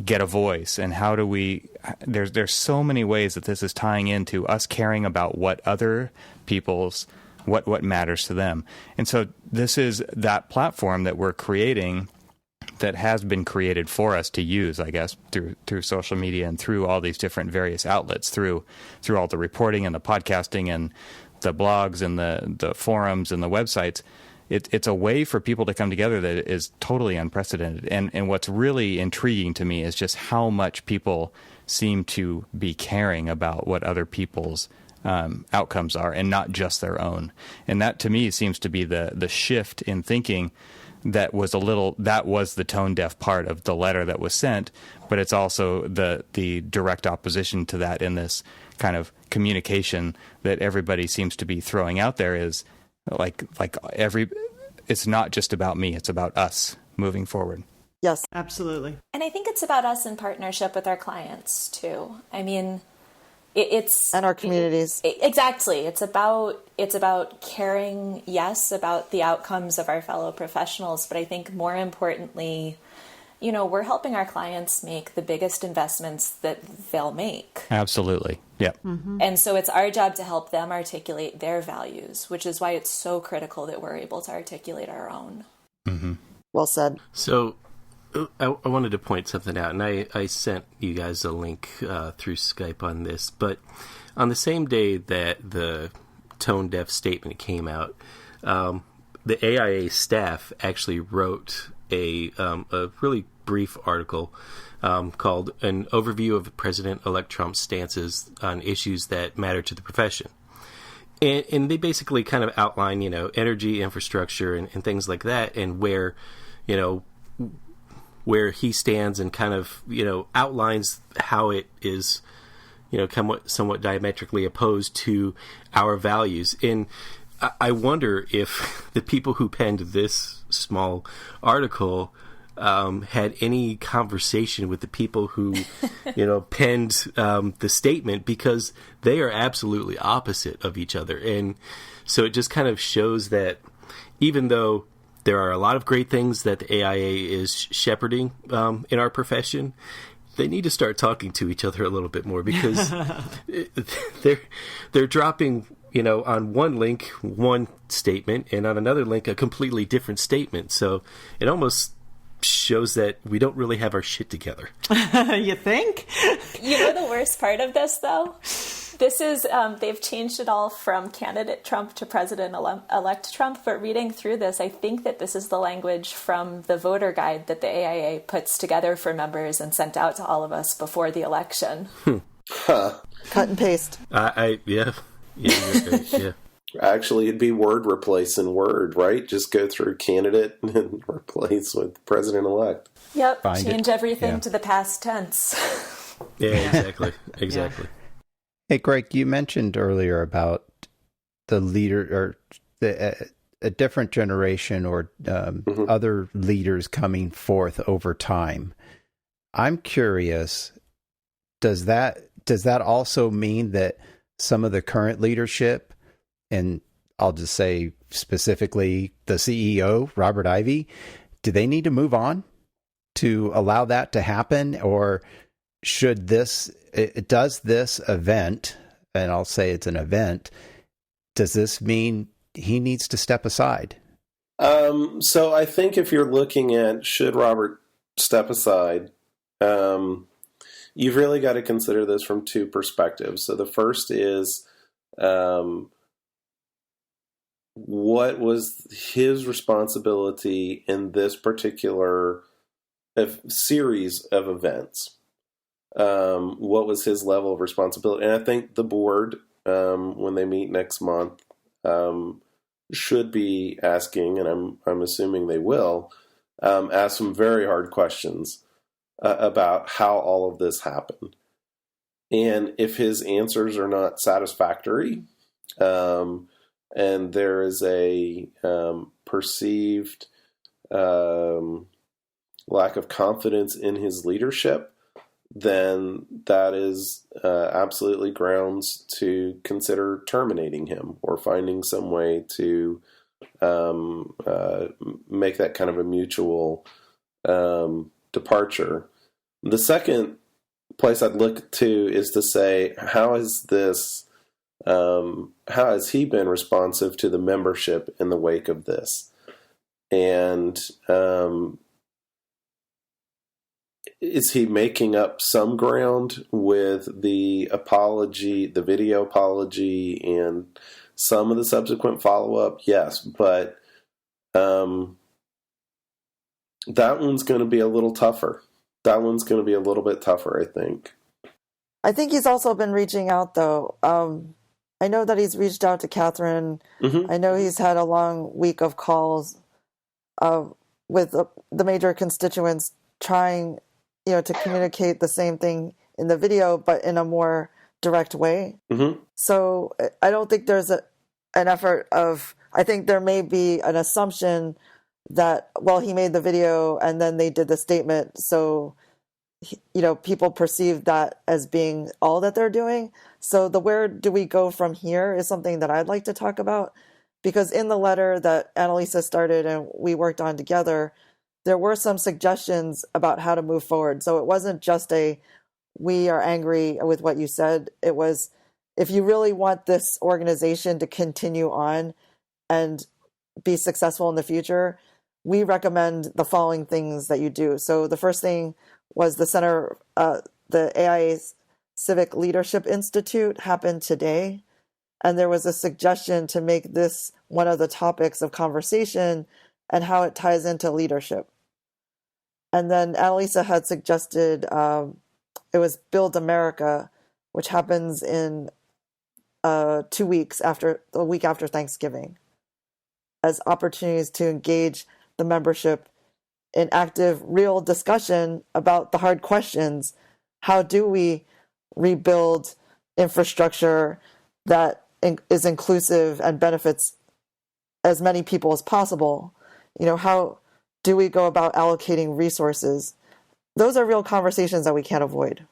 get a voice? And how do we there's so many ways that this is tying into us caring about what other people's what matters to them. And so this is that platform that we're creating that has been created for us to use, I guess, through social media and through all these different various outlets, through all the reporting and the podcasting and the blogs and the forums and the websites. It's a way for people to come together that is totally unprecedented. And what's really intriguing to me is just how much people seem to be caring about what other people's outcomes are and not just their own. And that, to me, seems to be the shift in thinking that was the tone deaf part of the letter that was sent, but it's also the direct opposition to that in this kind of communication that everybody seems to be throwing out there is it's not just about me, it's about us moving forward. Yes, absolutely. And I think it's about us in partnership with our clients too. I mean, it's and our communities. Exactly. It's about caring, yes, about the outcomes of our fellow professionals, but I think more importantly, we're helping our clients make the biggest investments that they'll make. Absolutely. Yeah. Mm-hmm. And so it's our job to help them articulate their values, which is why it's so critical that we're able to articulate our own. Mm-hmm. Well said. So I wanted to point something out, and I sent you guys a link through Skype on this, but on the same day that the tone deaf statement came out, the AIA staff actually wrote a really brief article called An Overview of President-elect Trump's Stances on Issues That Matter to the Profession. And they basically kind of outline, energy, infrastructure, and things like that, and where he stands, and kind of, outlines how it is, somewhat diametrically opposed to our values. And I wonder if the people who penned this small article had any conversation with the people who, penned the statement, because they are absolutely opposite of each other. And so it just kind of shows that even though there are a lot of great things that the AIA is shepherding in our profession, they need to start talking to each other a little bit more, because they're dropping, on one link, one statement, and on another link, a completely different statement. So it almost shows that we don't really have our shit together. You think? The worst part of this, though? This is, they've changed it all from candidate Trump to president-elect Trump, but reading through this, I think that this is the language from the voter guide that the AIA puts together for members and sent out to all of us before the election. Huh. Cut and paste. Yeah, yeah. Actually, it'd be word replacing word, right? Just go through candidate and replace with president-elect. Yep, change everything to the past tense. Yeah, exactly. Yeah. Hey, Greg, you mentioned earlier about the leader or a different generation or other leaders coming forth over time. I'm curious, does that also mean that some of the current leadership, and I'll just say specifically the CEO, Robert Ivy, do they need to move on to allow that to happen? Or does this event, and I'll say it's an event, does this mean he needs to step aside? So I think if you're looking at should Robert step aside, you've really got to consider this from two perspectives. So the first is, what was his responsibility in this particular series of events? What was his level of responsibility? And I think the board, when they meet next month, should be asking, and I'm assuming they will, ask some very hard questions about how all of this happened. And if his answers are not satisfactory, and there is a perceived lack of confidence in his leadership, then that is absolutely grounds to consider terminating him or finding some way to make that kind of a mutual departure. The second place I'd look to is to say, how has he been responsive to the membership in the wake of this? And is he making up some ground with the apology, the video apology, and some of the subsequent follow-up? Yes, but that one's going to be a little tougher. That one's going to be a little bit tougher, I think. I think he's also been reaching out, though. I know that he's reached out to Catherine. Mm-hmm. I know he's had a long week of calls with the major constituents trying, to communicate the same thing in the video, but in a more direct way. Mm-hmm. So I don't think there's an effort of, I think there may be an assumption that, well, he made the video and then they did the statement. So, people perceive that as being all that they're doing. So the where do we go from here is something that I'd like to talk about, because in the letter that Annalisa started and we worked on together, there were some suggestions about how to move forward. So it wasn't just we are angry with what you said. It was, if you really want this organization to continue on and be successful in the future, we recommend the following things that you do. So the first thing was the AIA Civic Leadership Institute happened today. And there was a suggestion to make this one of the topics of conversation and how it ties into leadership. And then Annalisa had suggested it was Build America, which happens in 2 weeks the week after Thanksgiving, as opportunities to engage the membership in active, real discussion about the hard questions. How do we rebuild infrastructure that is inclusive and benefits as many people as possible? How do we go about allocating resources? Those are real conversations that we can't avoid.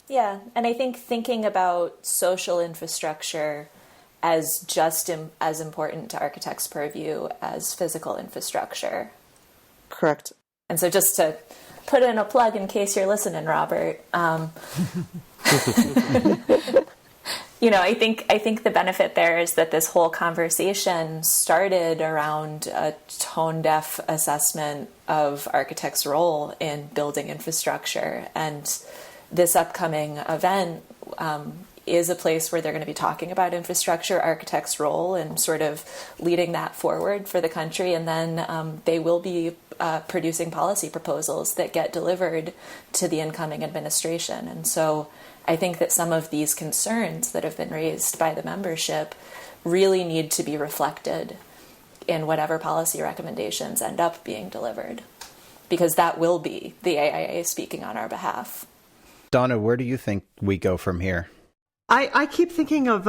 Yeah, and I think thinking about social infrastructure as just as important to architects' purview as physical infrastructure. Correct. And so just to put in a plug in case you're listening, Robert, I think the benefit there is that this whole conversation started around a tone-deaf assessment of architects' role in building infrastructure. And this upcoming event is a place where they're going to be talking about infrastructure, architects' role, and sort of leading that forward for the country. And then they will be producing policy proposals that get delivered to the incoming administration. And so I think that some of these concerns that have been raised by the membership really need to be reflected in whatever policy recommendations end up being delivered, because that will be the AIA speaking on our behalf. Donna, where do you think we go from here? I keep thinking of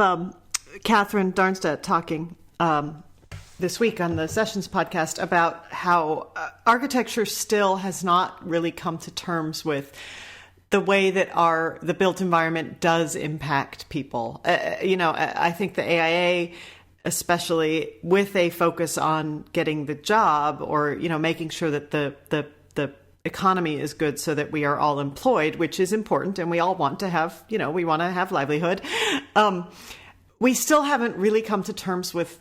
Catherine Darnstedt talking this week on the Sessions podcast about how architecture still has not really come to terms with the way that the built environment does impact people. I think the AIA, especially with a focus on getting the job or, making sure that the economy is good so that we are all employed, which is important, and we all want to have, we want to have livelihood. We still haven't really come to terms with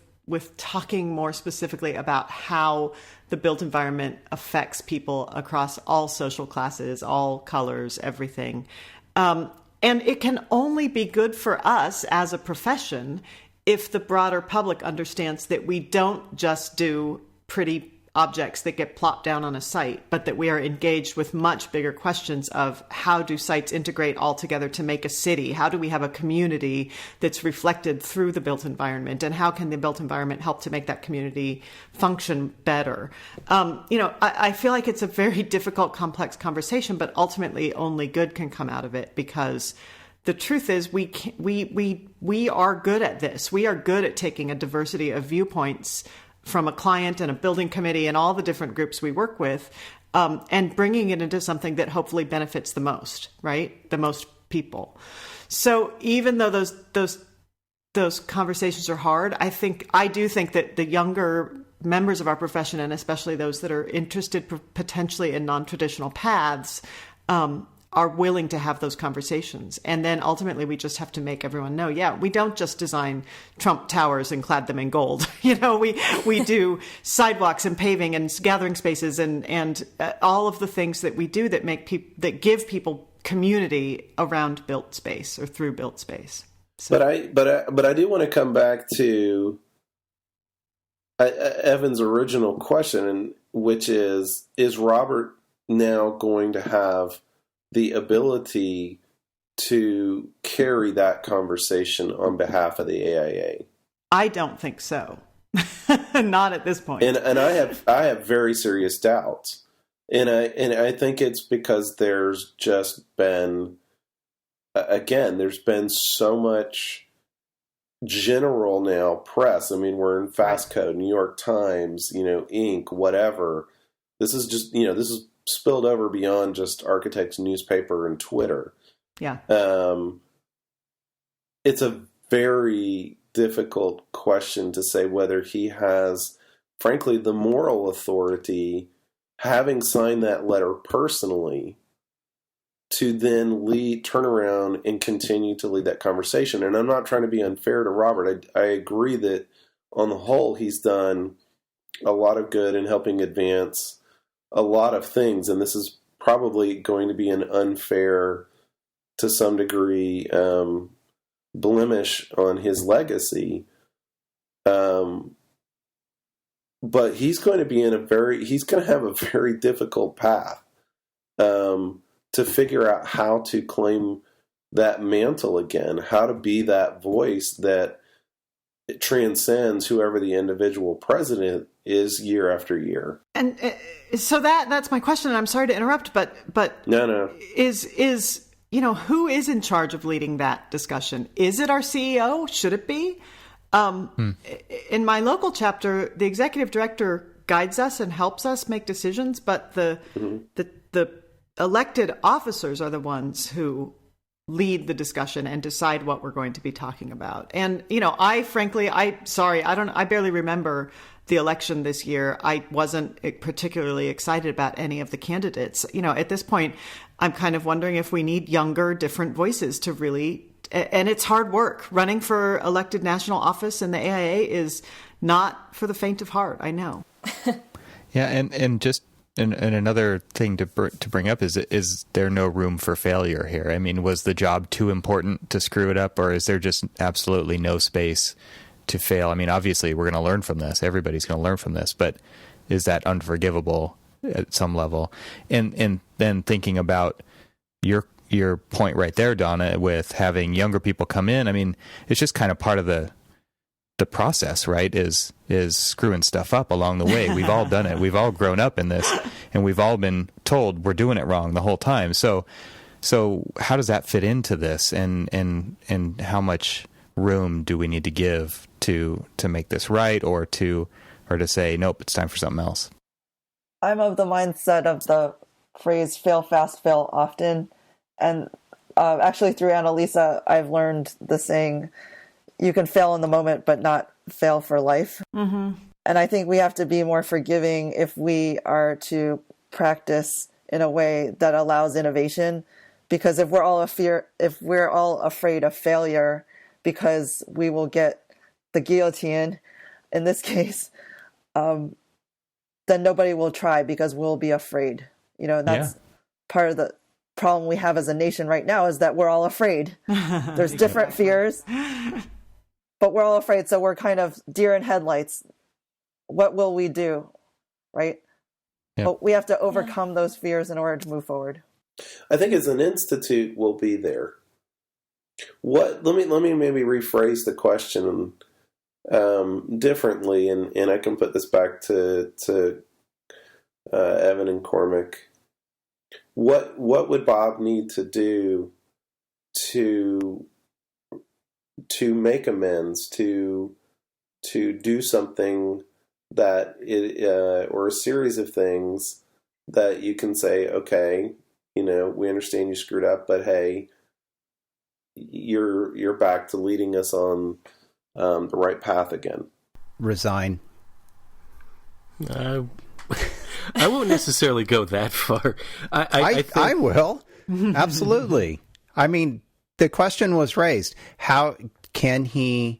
talking more specifically about how the built environment affects people across all social classes, all colors, everything. And it can only be good for us as a profession if the broader public understands that we don't just do pretty objects that get plopped down on a site, but that we are engaged with much bigger questions of how do sites integrate all together to make a city? How do we have a community that's reflected through the built environment? And how can the built environment help to make that community function better? I feel like it's a very difficult, complex conversation, but ultimately only good can come out of it, because the truth is we are good at this. We are good at taking a diversity of viewpoints from a client and a building committee and all the different groups we work with, and bringing it into something that hopefully benefits the most, right? The most people. So even though those conversations are hard, I do think that the younger members of our profession, and especially those that are interested potentially in non-traditional paths, are willing to have those conversations. And then ultimately we just have to make everyone know, we don't just design Trump towers and clad them in gold. We do sidewalks and paving and gathering spaces and all of the things that we do that that give people community around built space or through built space. So. But I do want to come back to Evan's original question, which is Robert now going to have the ability to carry that conversation on behalf of the AIA? I don't think so. Not at this point. And I have very serious doubts. And I think it's because there's just been, again, there's been so much general now press. I mean, we're in Fast Code, New York Times, Inc., whatever. This is just, this is spilled over beyond just Architects newspaper and Twitter. Yeah. It's a very difficult question to say whether he has, frankly, the moral authority, having signed that letter personally, to then turn around and continue to lead that conversation. And I'm not trying to be unfair to Robert. I agree that on the whole, he's done a lot of good in helping advance a lot of things, and this is probably going to be an unfair, to some degree, blemish on his legacy. But he's going to be he's going to have a very difficult path to figure out how to claim that mantle again, how to be that voice that transcends whoever the individual president is year after year. And so that's my question. And I'm sorry to interrupt, but no, is who is in charge of leading that discussion? Is it our CEO? Should it be? In my local chapter, the executive director guides us and helps us make decisions, but the elected officers are the ones who lead the discussion and decide what we're going to be talking about. And, I barely remember the election this year. I wasn't particularly excited about any of the candidates. At this point, I'm kind of wondering if we need younger, different voices to really, and it's hard work. Running for elected national office in the AIA is not for the faint of heart. I know. Yeah. And just, and another thing to bring up is there no room for failure here? I mean, was the job too important to screw it up, or is there just absolutely no space to fail? I mean, obviously we're going to learn from this. Everybody's going to learn from this, but is that unforgivable at some level? And then thinking about your point right there, Donna, with having younger people come in. I mean, it's just kind of part of the process, right? Is screwing stuff up along the way. We've all done it. We've all grown up in this, and we've all been told we're doing it wrong the whole time. So how does that fit into this, and how much room do we need to give to make this right, or to say, nope, it's time for something else? I'm of the mindset of the phrase fail fast, fail often. And actually through Annalisa, I've learned the saying, you can fail in the moment, but not fail for life. Mm-hmm. And I think we have to be more forgiving if we are to practice in a way that allows innovation. Because if we're all afraid of failure because we will get the guillotine, in this case, then nobody will try because we'll be afraid. That's part of the problem we have as a nation right now, is that we're all afraid. There's different fears, but we're all afraid. So we're kind of deer in headlights. What will we do? Right? Yep. But we have to overcome those fears in order to move forward. I think as an institute, we'll be there. Let me maybe rephrase the question differently, and I can put this back to Evan and Cormac. What would Bob need to do to make amends, to do something that or a series of things that you can say, okay, we understand you screwed up, but hey, you're back to leading us on the right path again. Resign. I won't necessarily go that far. I will. Absolutely. I mean, the question was raised. How can he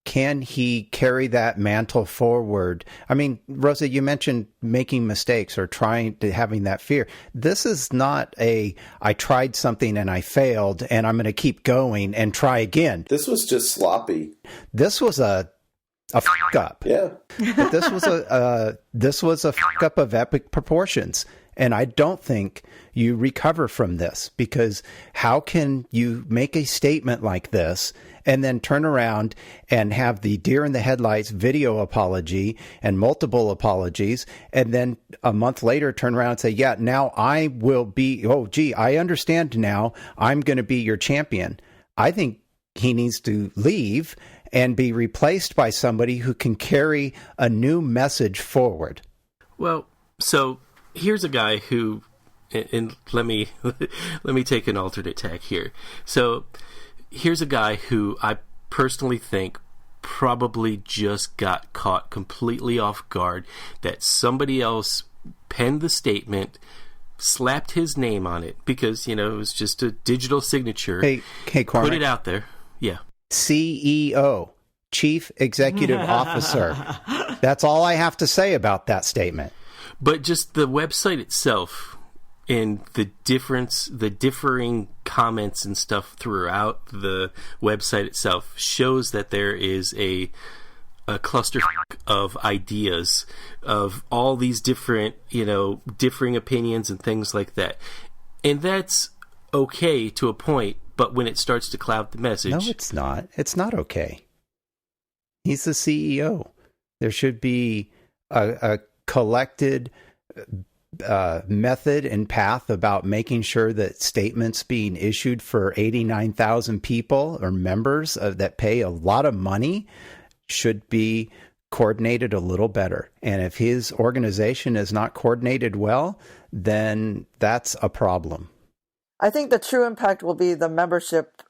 carry that mantle forward? I mean, Rosa, you mentioned making mistakes or having that fear. This is not I tried something and I failed and I'm going to keep going and try again. This was just sloppy. This was a fuck up. Yeah. But this was a fuck up of epic proportions. And I don't think you recover from this, because how can you make a statement like this and then turn around and have the deer in the headlights video apology and multiple apologies, and then a month later turn around and say, yeah, now I will be, I understand now, I'm going to be your champion. I think he needs to leave and be replaced by somebody who can carry a new message forward. Well, so here's a guy who, and let me take an alternate tack here. So here's a guy who I personally think probably just got caught completely off guard, that somebody else penned the statement, slapped his name on it because, it was just a digital signature. Hey, Cormac. Put it out there. Yeah. CEO, Chief Executive Officer. That's all I have to say about that statement. But just the website itself and the differing comments and stuff throughout the website itself shows that there is a cluster of ideas of all these different, differing opinions and things like that. And that's okay to a point, but when it starts to cloud the message... No, it's not. It's not okay. He's the CEO. There should be a collected method and path about making sure that statements being issued for 89,000 people or members that pay a lot of money should be coordinated a little better. And if his organization is not coordinated well, then that's a problem. I think the true impact will be the membership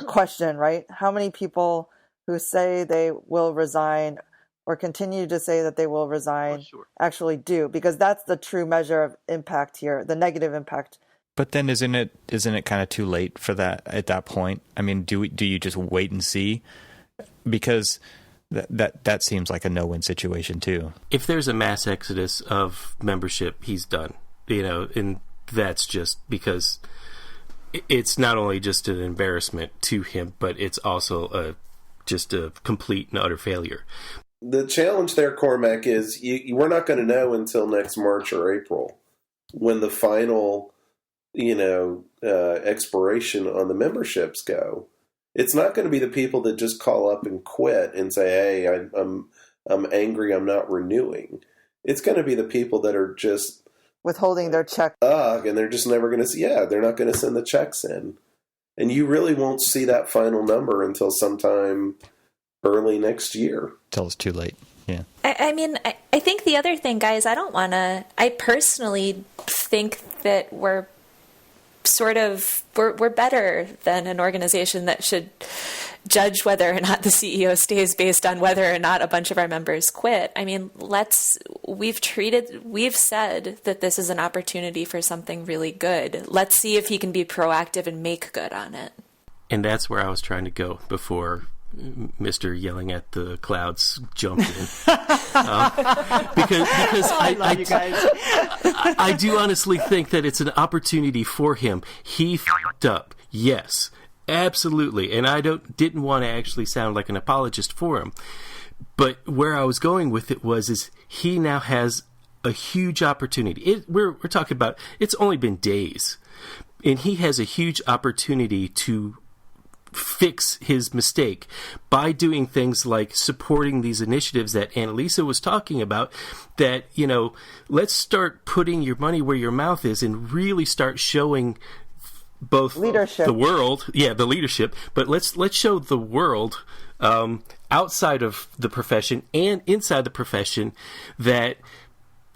question, right? How many people who say they will resign or continue to say that they will resign actually do? Because that's the true measure of impact here, the negative impact. But then isn't it kind of too late for that at that point? I mean, do you just wait and see? Because that seems like a no-win situation too. If there's a mass exodus of membership, he's done. And that's just because it's not only just an embarrassment to him, but it's also just a complete and utter failure. The challenge there, Cormac, is we're not going to know until next March or April when the final, expiration on the memberships go. It's not going to be the people that just call up and quit and say, "Hey, I'm angry, I'm not renewing." It's going to be the people that are just withholding their check, and they're just never going to see. Yeah, they're not going to send the checks in, and you really won't see that final number until sometime early next year. Till it's too late. Yeah. I think the other thing, guys, I personally think that we're better than an organization that should judge whether or not the CEO stays based on whether or not a bunch of our members quit. I mean, we've said that this is an opportunity for something really good. Let's see if he can be proactive and make good on it. And that's where I was trying to go before Mr. Yelling at the Clouds jumped in. Because I love you guys. I do honestly think that it's an opportunity for him. He f***ed up. Yes, absolutely. And I didn't want to actually sound like an apologist for him. But where I was going with it is he now has a huge opportunity. We're talking about, it's only been days. And he has a huge opportunity to fix his mistake by doing things like supporting these initiatives that Annalisa was talking about, that, let's start putting your money where your mouth is and really start showing both leadership. The world, the leadership, but let's show the world outside of the profession and inside the profession that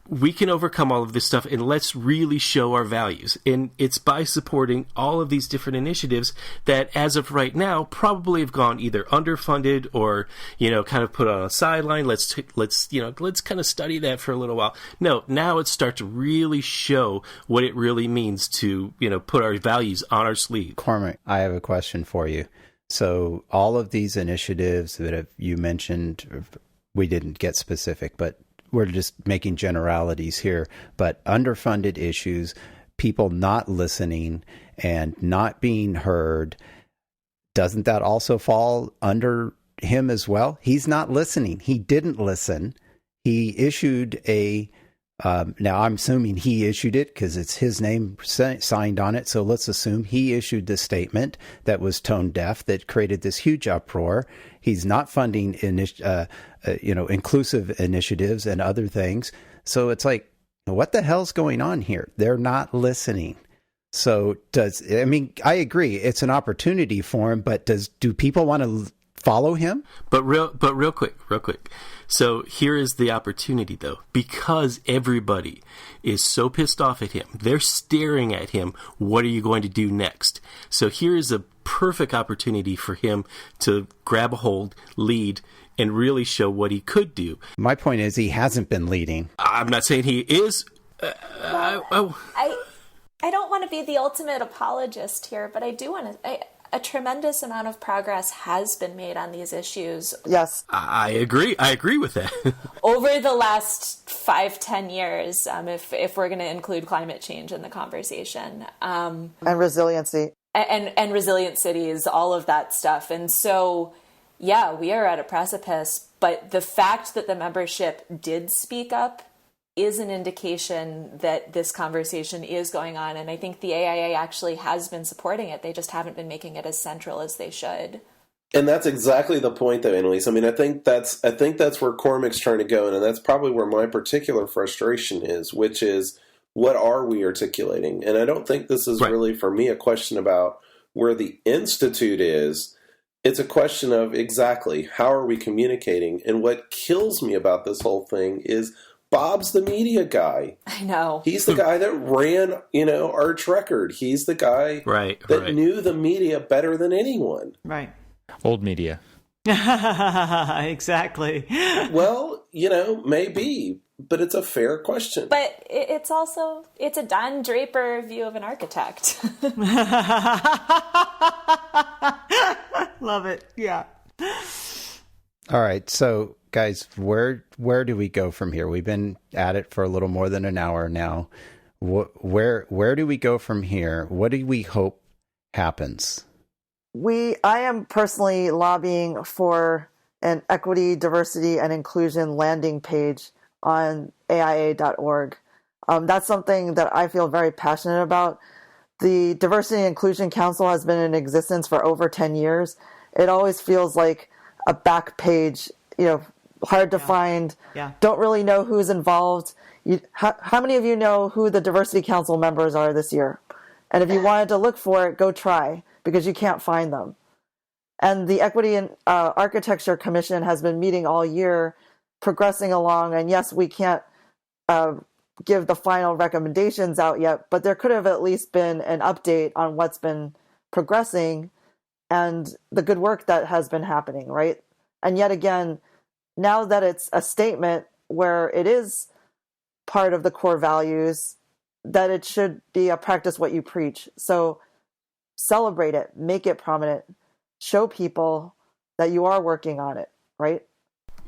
we can overcome all of this stuff, and let's really show our values. And it's by supporting all of these different initiatives that, as of right now, probably have gone either underfunded or, kind of put on a sideline. Let's kind of study that for a little while. No, now it starts to really show what it really means to, put our values on our sleeve. Cormac, I have a question for you. So all of these initiatives that you mentioned, we didn't get specific, but we're just making generalities here, but underfunded issues, people not listening and not being heard, doesn't that also fall under him as well? He's not listening. He didn't listen. He issued now I'm assuming he issued it because it's his name signed on it. So let's assume he issued the statement that was tone deaf, that created this huge uproar. He's not funding inclusive initiatives and other things. So it's like, what the hell's going on here? They're not listening. So I agree, it's an opportunity for him, but do people want to follow him? But real quick. So here is the opportunity, though, because everybody is so pissed off at him. They're staring at him. What are you going to do next? So here is a perfect opportunity for him to grab a hold, lead, and really show what he could do. My point is, he hasn't been leading. I'm not saying he is. I don't want to be the ultimate apologist here, but I do want to. A tremendous amount of progress has been made on these issues. Yes. I agree. I agree with that. Over the last 5-10 years, if we're going to include climate change in the conversation. And resiliency. And resilient cities, all of that stuff. And so, yeah, we are at a precipice. But the fact that the membership did speak up is an indication that this conversation is going on. And I think the AIA actually has been supporting it. They just haven't been making it as central as they should. And that's exactly the point, though, Annalise. I mean, I think that's where Cormac's trying to go, and that's probably where my particular frustration is, which is, what are we articulating? And I don't think this is really, for me, a question about where the Institute is. It's a question of exactly how are we communicating. And what kills me about this whole thing is Bob's the media guy. I know. He's the guy that ran, Arch Record. He's the guy that knew the media better than anyone. Right. Old media. Exactly. Well, maybe, but it's a fair question. But it's a Don Draper view of an architect. Love it. Yeah. All right. So, guys, where do we go from here? We've been at it for a little more than an hour now. Where do we go from here? What do we hope happens? I am personally lobbying for an equity, diversity, and inclusion landing page on AIA.org. That's something that I feel very passionate about. The Diversity and Inclusion Council has been in existence for over 10 years. It always feels like a back page, hard to find, don't really know who's involved. How many of you know who the Diversity Council members are this year? And if you wanted to look for it, go try, because you can't find them. And the Equity and Architecture Commission has been meeting all year, progressing along. And yes, we can't give the final recommendations out yet, but there could have at least been an update on what's been progressing and the good work that has been happening, right? And yet again, now that it's a statement where it is part of the core values, that it should be a practice what you preach. So celebrate it, make it prominent, show people that you are working on it, right?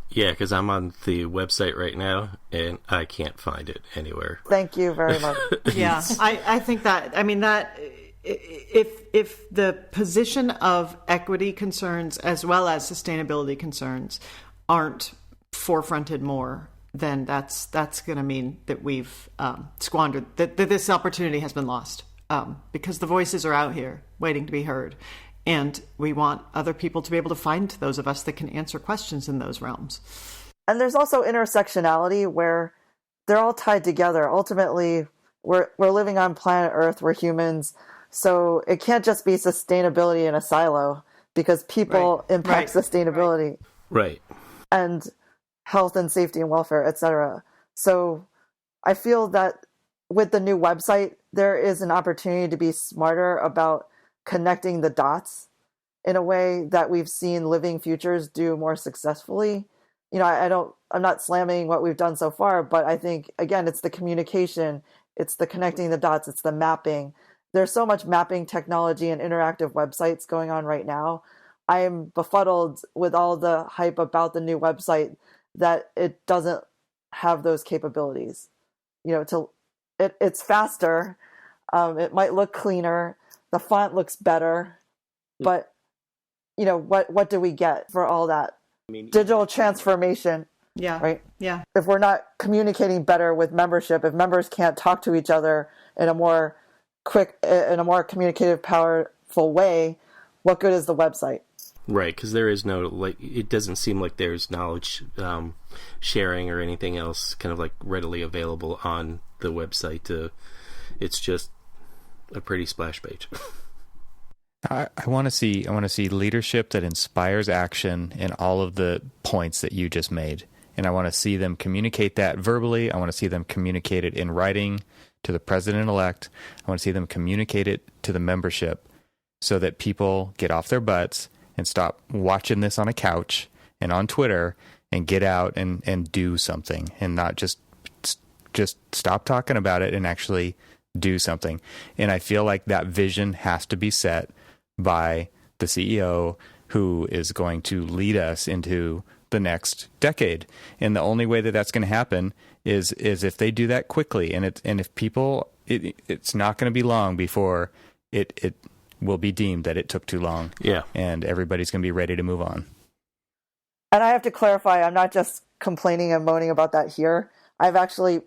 Yeah, because I'm on the website right now, and I can't find it anywhere. Thank you very much. Yeah, I think that, I mean, that if the position of equity concerns as well as sustainability concerns aren't forefronted more, then that's going to mean that we've squandered, that this opportunity has been lost, because the voices are out here waiting to be heard. And we want other people to be able to find those of us that can answer questions in those realms. And there's also intersectionality where they're all tied together. Ultimately, we're living on planet Earth, we're humans. So it can't just be sustainability in a silo, because people impact sustainability. Right. And health and safety and welfare, etc. So I feel that with the new website, there is an opportunity to be smarter about connecting the dots in a way that we've seen Living Futures do more successfully. You know, I'm not slamming what we've done so far, but I think, again, it's the communication, it's the connecting the dots, it's the mapping. There's so much mapping technology and interactive websites going on right now. I am befuddled with all the hype about the new website that it doesn't have those capabilities. You know, it's faster, it might look cleaner, the font looks better, but you know, what do we get for all that digital transformation? Yeah. Right. Yeah. If we're not communicating better with membership, if members can't talk to each other in a more communicative, powerful way, what good is the website? Right, because there is no, like, it doesn't seem like there's knowledge sharing or anything else kind of like readily available on the website. It's just a pretty splash page. I want to see leadership that inspires action in all of the points that you just made. And I want to see them communicate that verbally. I want to see them communicate it in writing to the president-elect. I want to see them communicate it to the membership so that people get off their butts and stop watching this on a couch and on Twitter and get out and do something, and not just stop talking about it and actually do something. And I feel like that vision has to be set by the CEO who is going to lead us into the next decade. And the only way that that's going to happen is if they do that quickly. And if people, it's not going to be long before it will be deemed that it took too long. Yeah. And everybody's going to be ready to move on. And I have to clarify, I'm not just complaining and moaning about that here. I've actually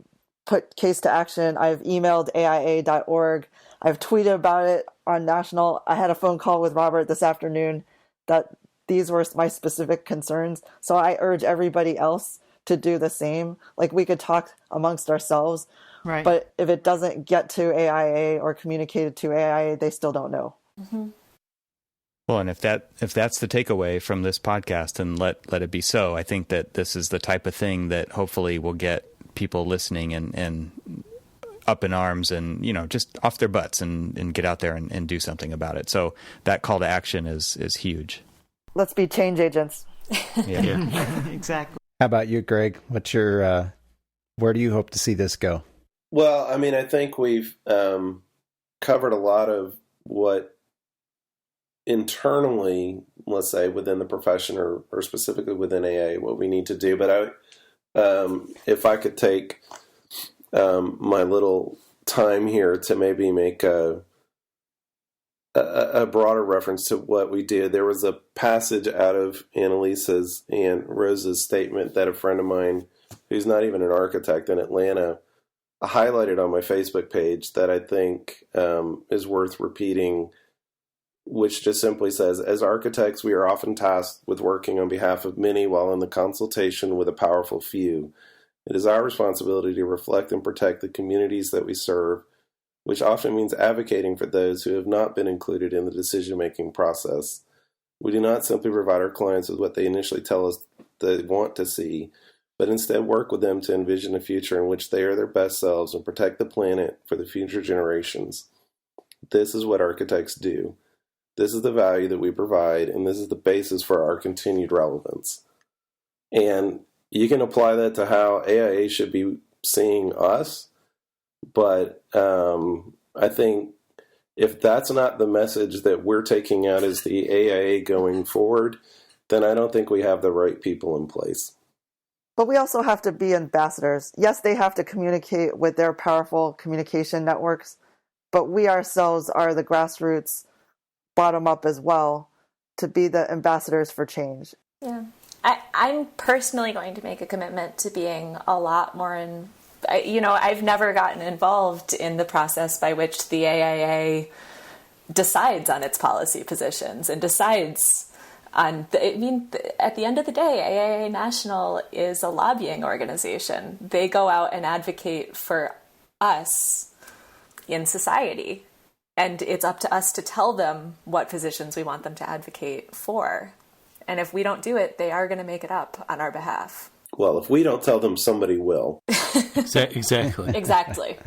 put case to action. I've emailed AIA.org. I've tweeted about it on national. I had a phone call with Robert this afternoon that these were my specific concerns. So I urge everybody else to do the same. Like, we could talk amongst ourselves, Right. but if it doesn't get to AIA or communicated to AIA, they still don't know. Mm-hmm. Well, and if that's the takeaway from this podcast, then let it be so. I think that this is the type of thing that hopefully will get people listening and up in arms and, you know, just off their butts and get out there and do something about it. So that call to action is huge. Let's be change agents. Yeah. Exactly. How about you, Greg? What's your where do you hope to see this go? Well, I mean, I think we've covered a lot of what internally, let's say, within the profession or specifically within AA, what we need to do. But if I could take my little time here to maybe make a broader reference to what we did. There was a passage out of Annalisa's and Rose's statement that a friend of mine, who's not even an architect in Atlanta, highlighted on my Facebook page that I think is worth repeating, which just simply says, as architects, we are often tasked with working on behalf of many while in the consultation with a powerful few. It is our responsibility to reflect and protect the communities that we serve, which often means advocating for those who have not been included in the decision-making process. We do not simply provide our clients with what they initially tell us they want to see, but instead work with them to envision a future in which they are their best selves and protect the planet for the future generations. This is what architects do. This is the value that we provide, and this is the basis for our continued relevance. And you can apply that to how AIA should be seeing us, but I think if that's not the message that we're taking out as the AIA going forward, then I don't think we have the right people in place. But we also have to be ambassadors. Yes, they have to communicate with their powerful communication networks, but we ourselves are the grassroots, bottom up as well, to be the ambassadors for change. Yeah. I'm personally going to make a commitment to being a lot more I've never gotten involved in the process by which the AIA decides on its policy positions and decides at the end of the day, AIA National is a lobbying organization. They go out and advocate for us in society. And it's up to us to tell them what positions we want them to advocate for. And if we don't do it, they are going to make it up on our behalf. Well, if we don't tell them, somebody will. Exactly. Exactly.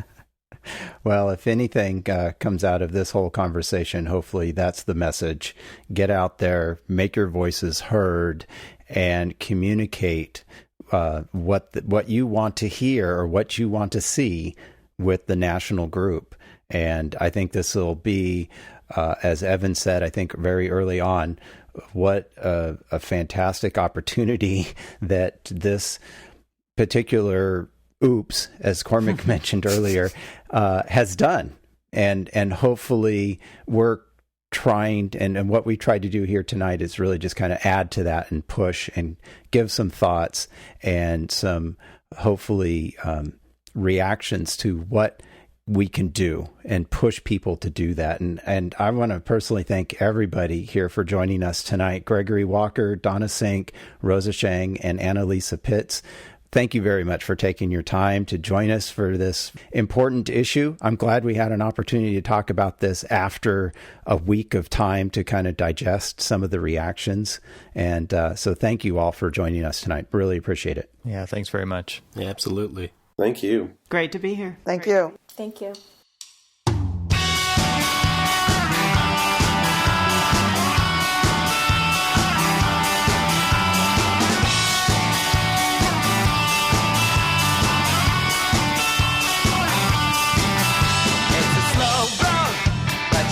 Well, if anything comes out of this whole conversation, hopefully that's the message. Get out there, make your voices heard, and communicate what you want to hear or what you want to see with the national group. And I think this will be, as Evan said, I think very early on, what a fantastic opportunity that this particular oops, as Cormac mentioned earlier, has done. And hopefully we're trying, and what we tried to do here tonight is really just kind of add to that and push and give some thoughts and some, hopefully, reactions to what we can do and push people to do that. And I want to personally thank everybody here for joining us tonight. Gregory Walker, Donna Sink, Rosa Shang, and Annalisa Pitts. Thank you very much for taking your time to join us for this important issue. I'm glad we had an opportunity to talk about this after a week of time to kind of digest some of the reactions. And so thank you all for joining us tonight. Really appreciate it. Yeah, thanks very much. Yeah, absolutely. Thank you. Great to be here. Thank you. Thank you.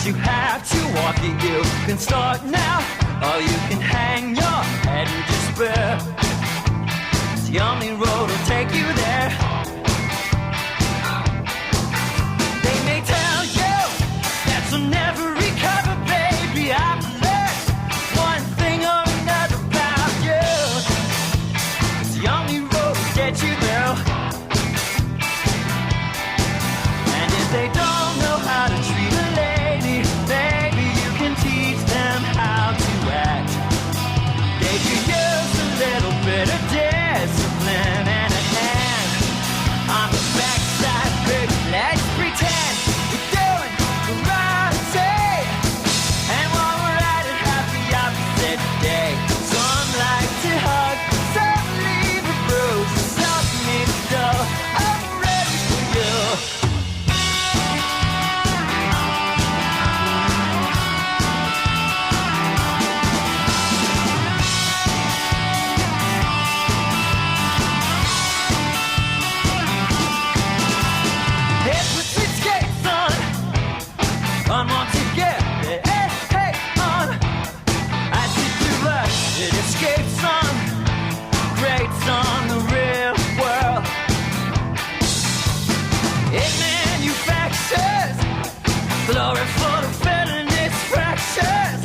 You have to walk it, you can start now, or you can hang your head in despair. The only road will take you there. They may tell you that you'll never recover, baby. I've learned one thing or another about you. It's the only road will get you there. And if they don't know how to treat a lady, maybe you can teach them how to act. They could use a little bit of discipline and a hand on the backside, baby. Let's pretend we're doing the right thing, and while we're at it, have the opposite day. Some like to hug, some leave a bruise, some need to know I'm ready for you. On once again, hey, on. I see through us, it escapes on, grates on the real world. It manufactures glory for the villainous fractures.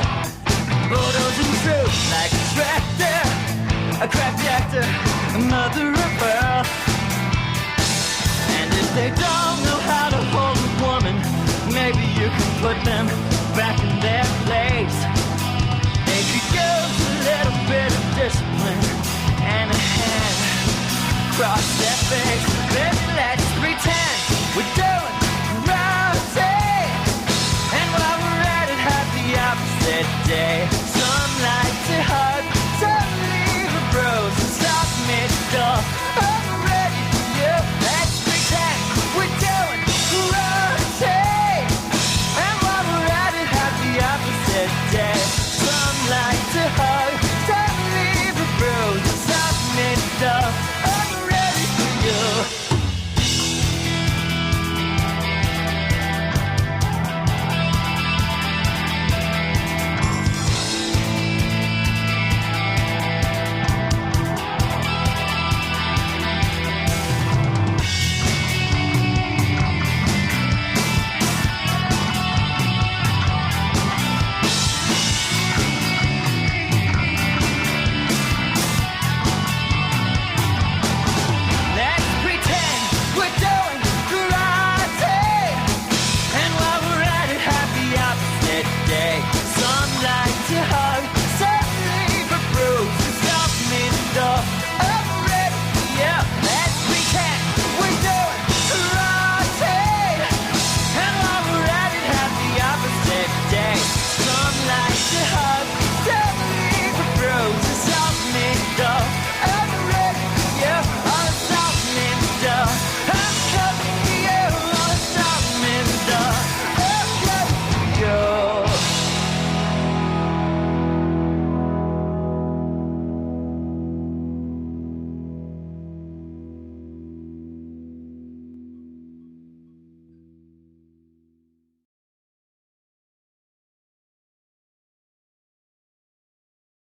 Photos and truth like a tractor, a cracked actor, a mother of pearl. And if they don't know how to hold a woman, maybe you can put them back in their place. They could use a little bit of discipline and a hand across their face.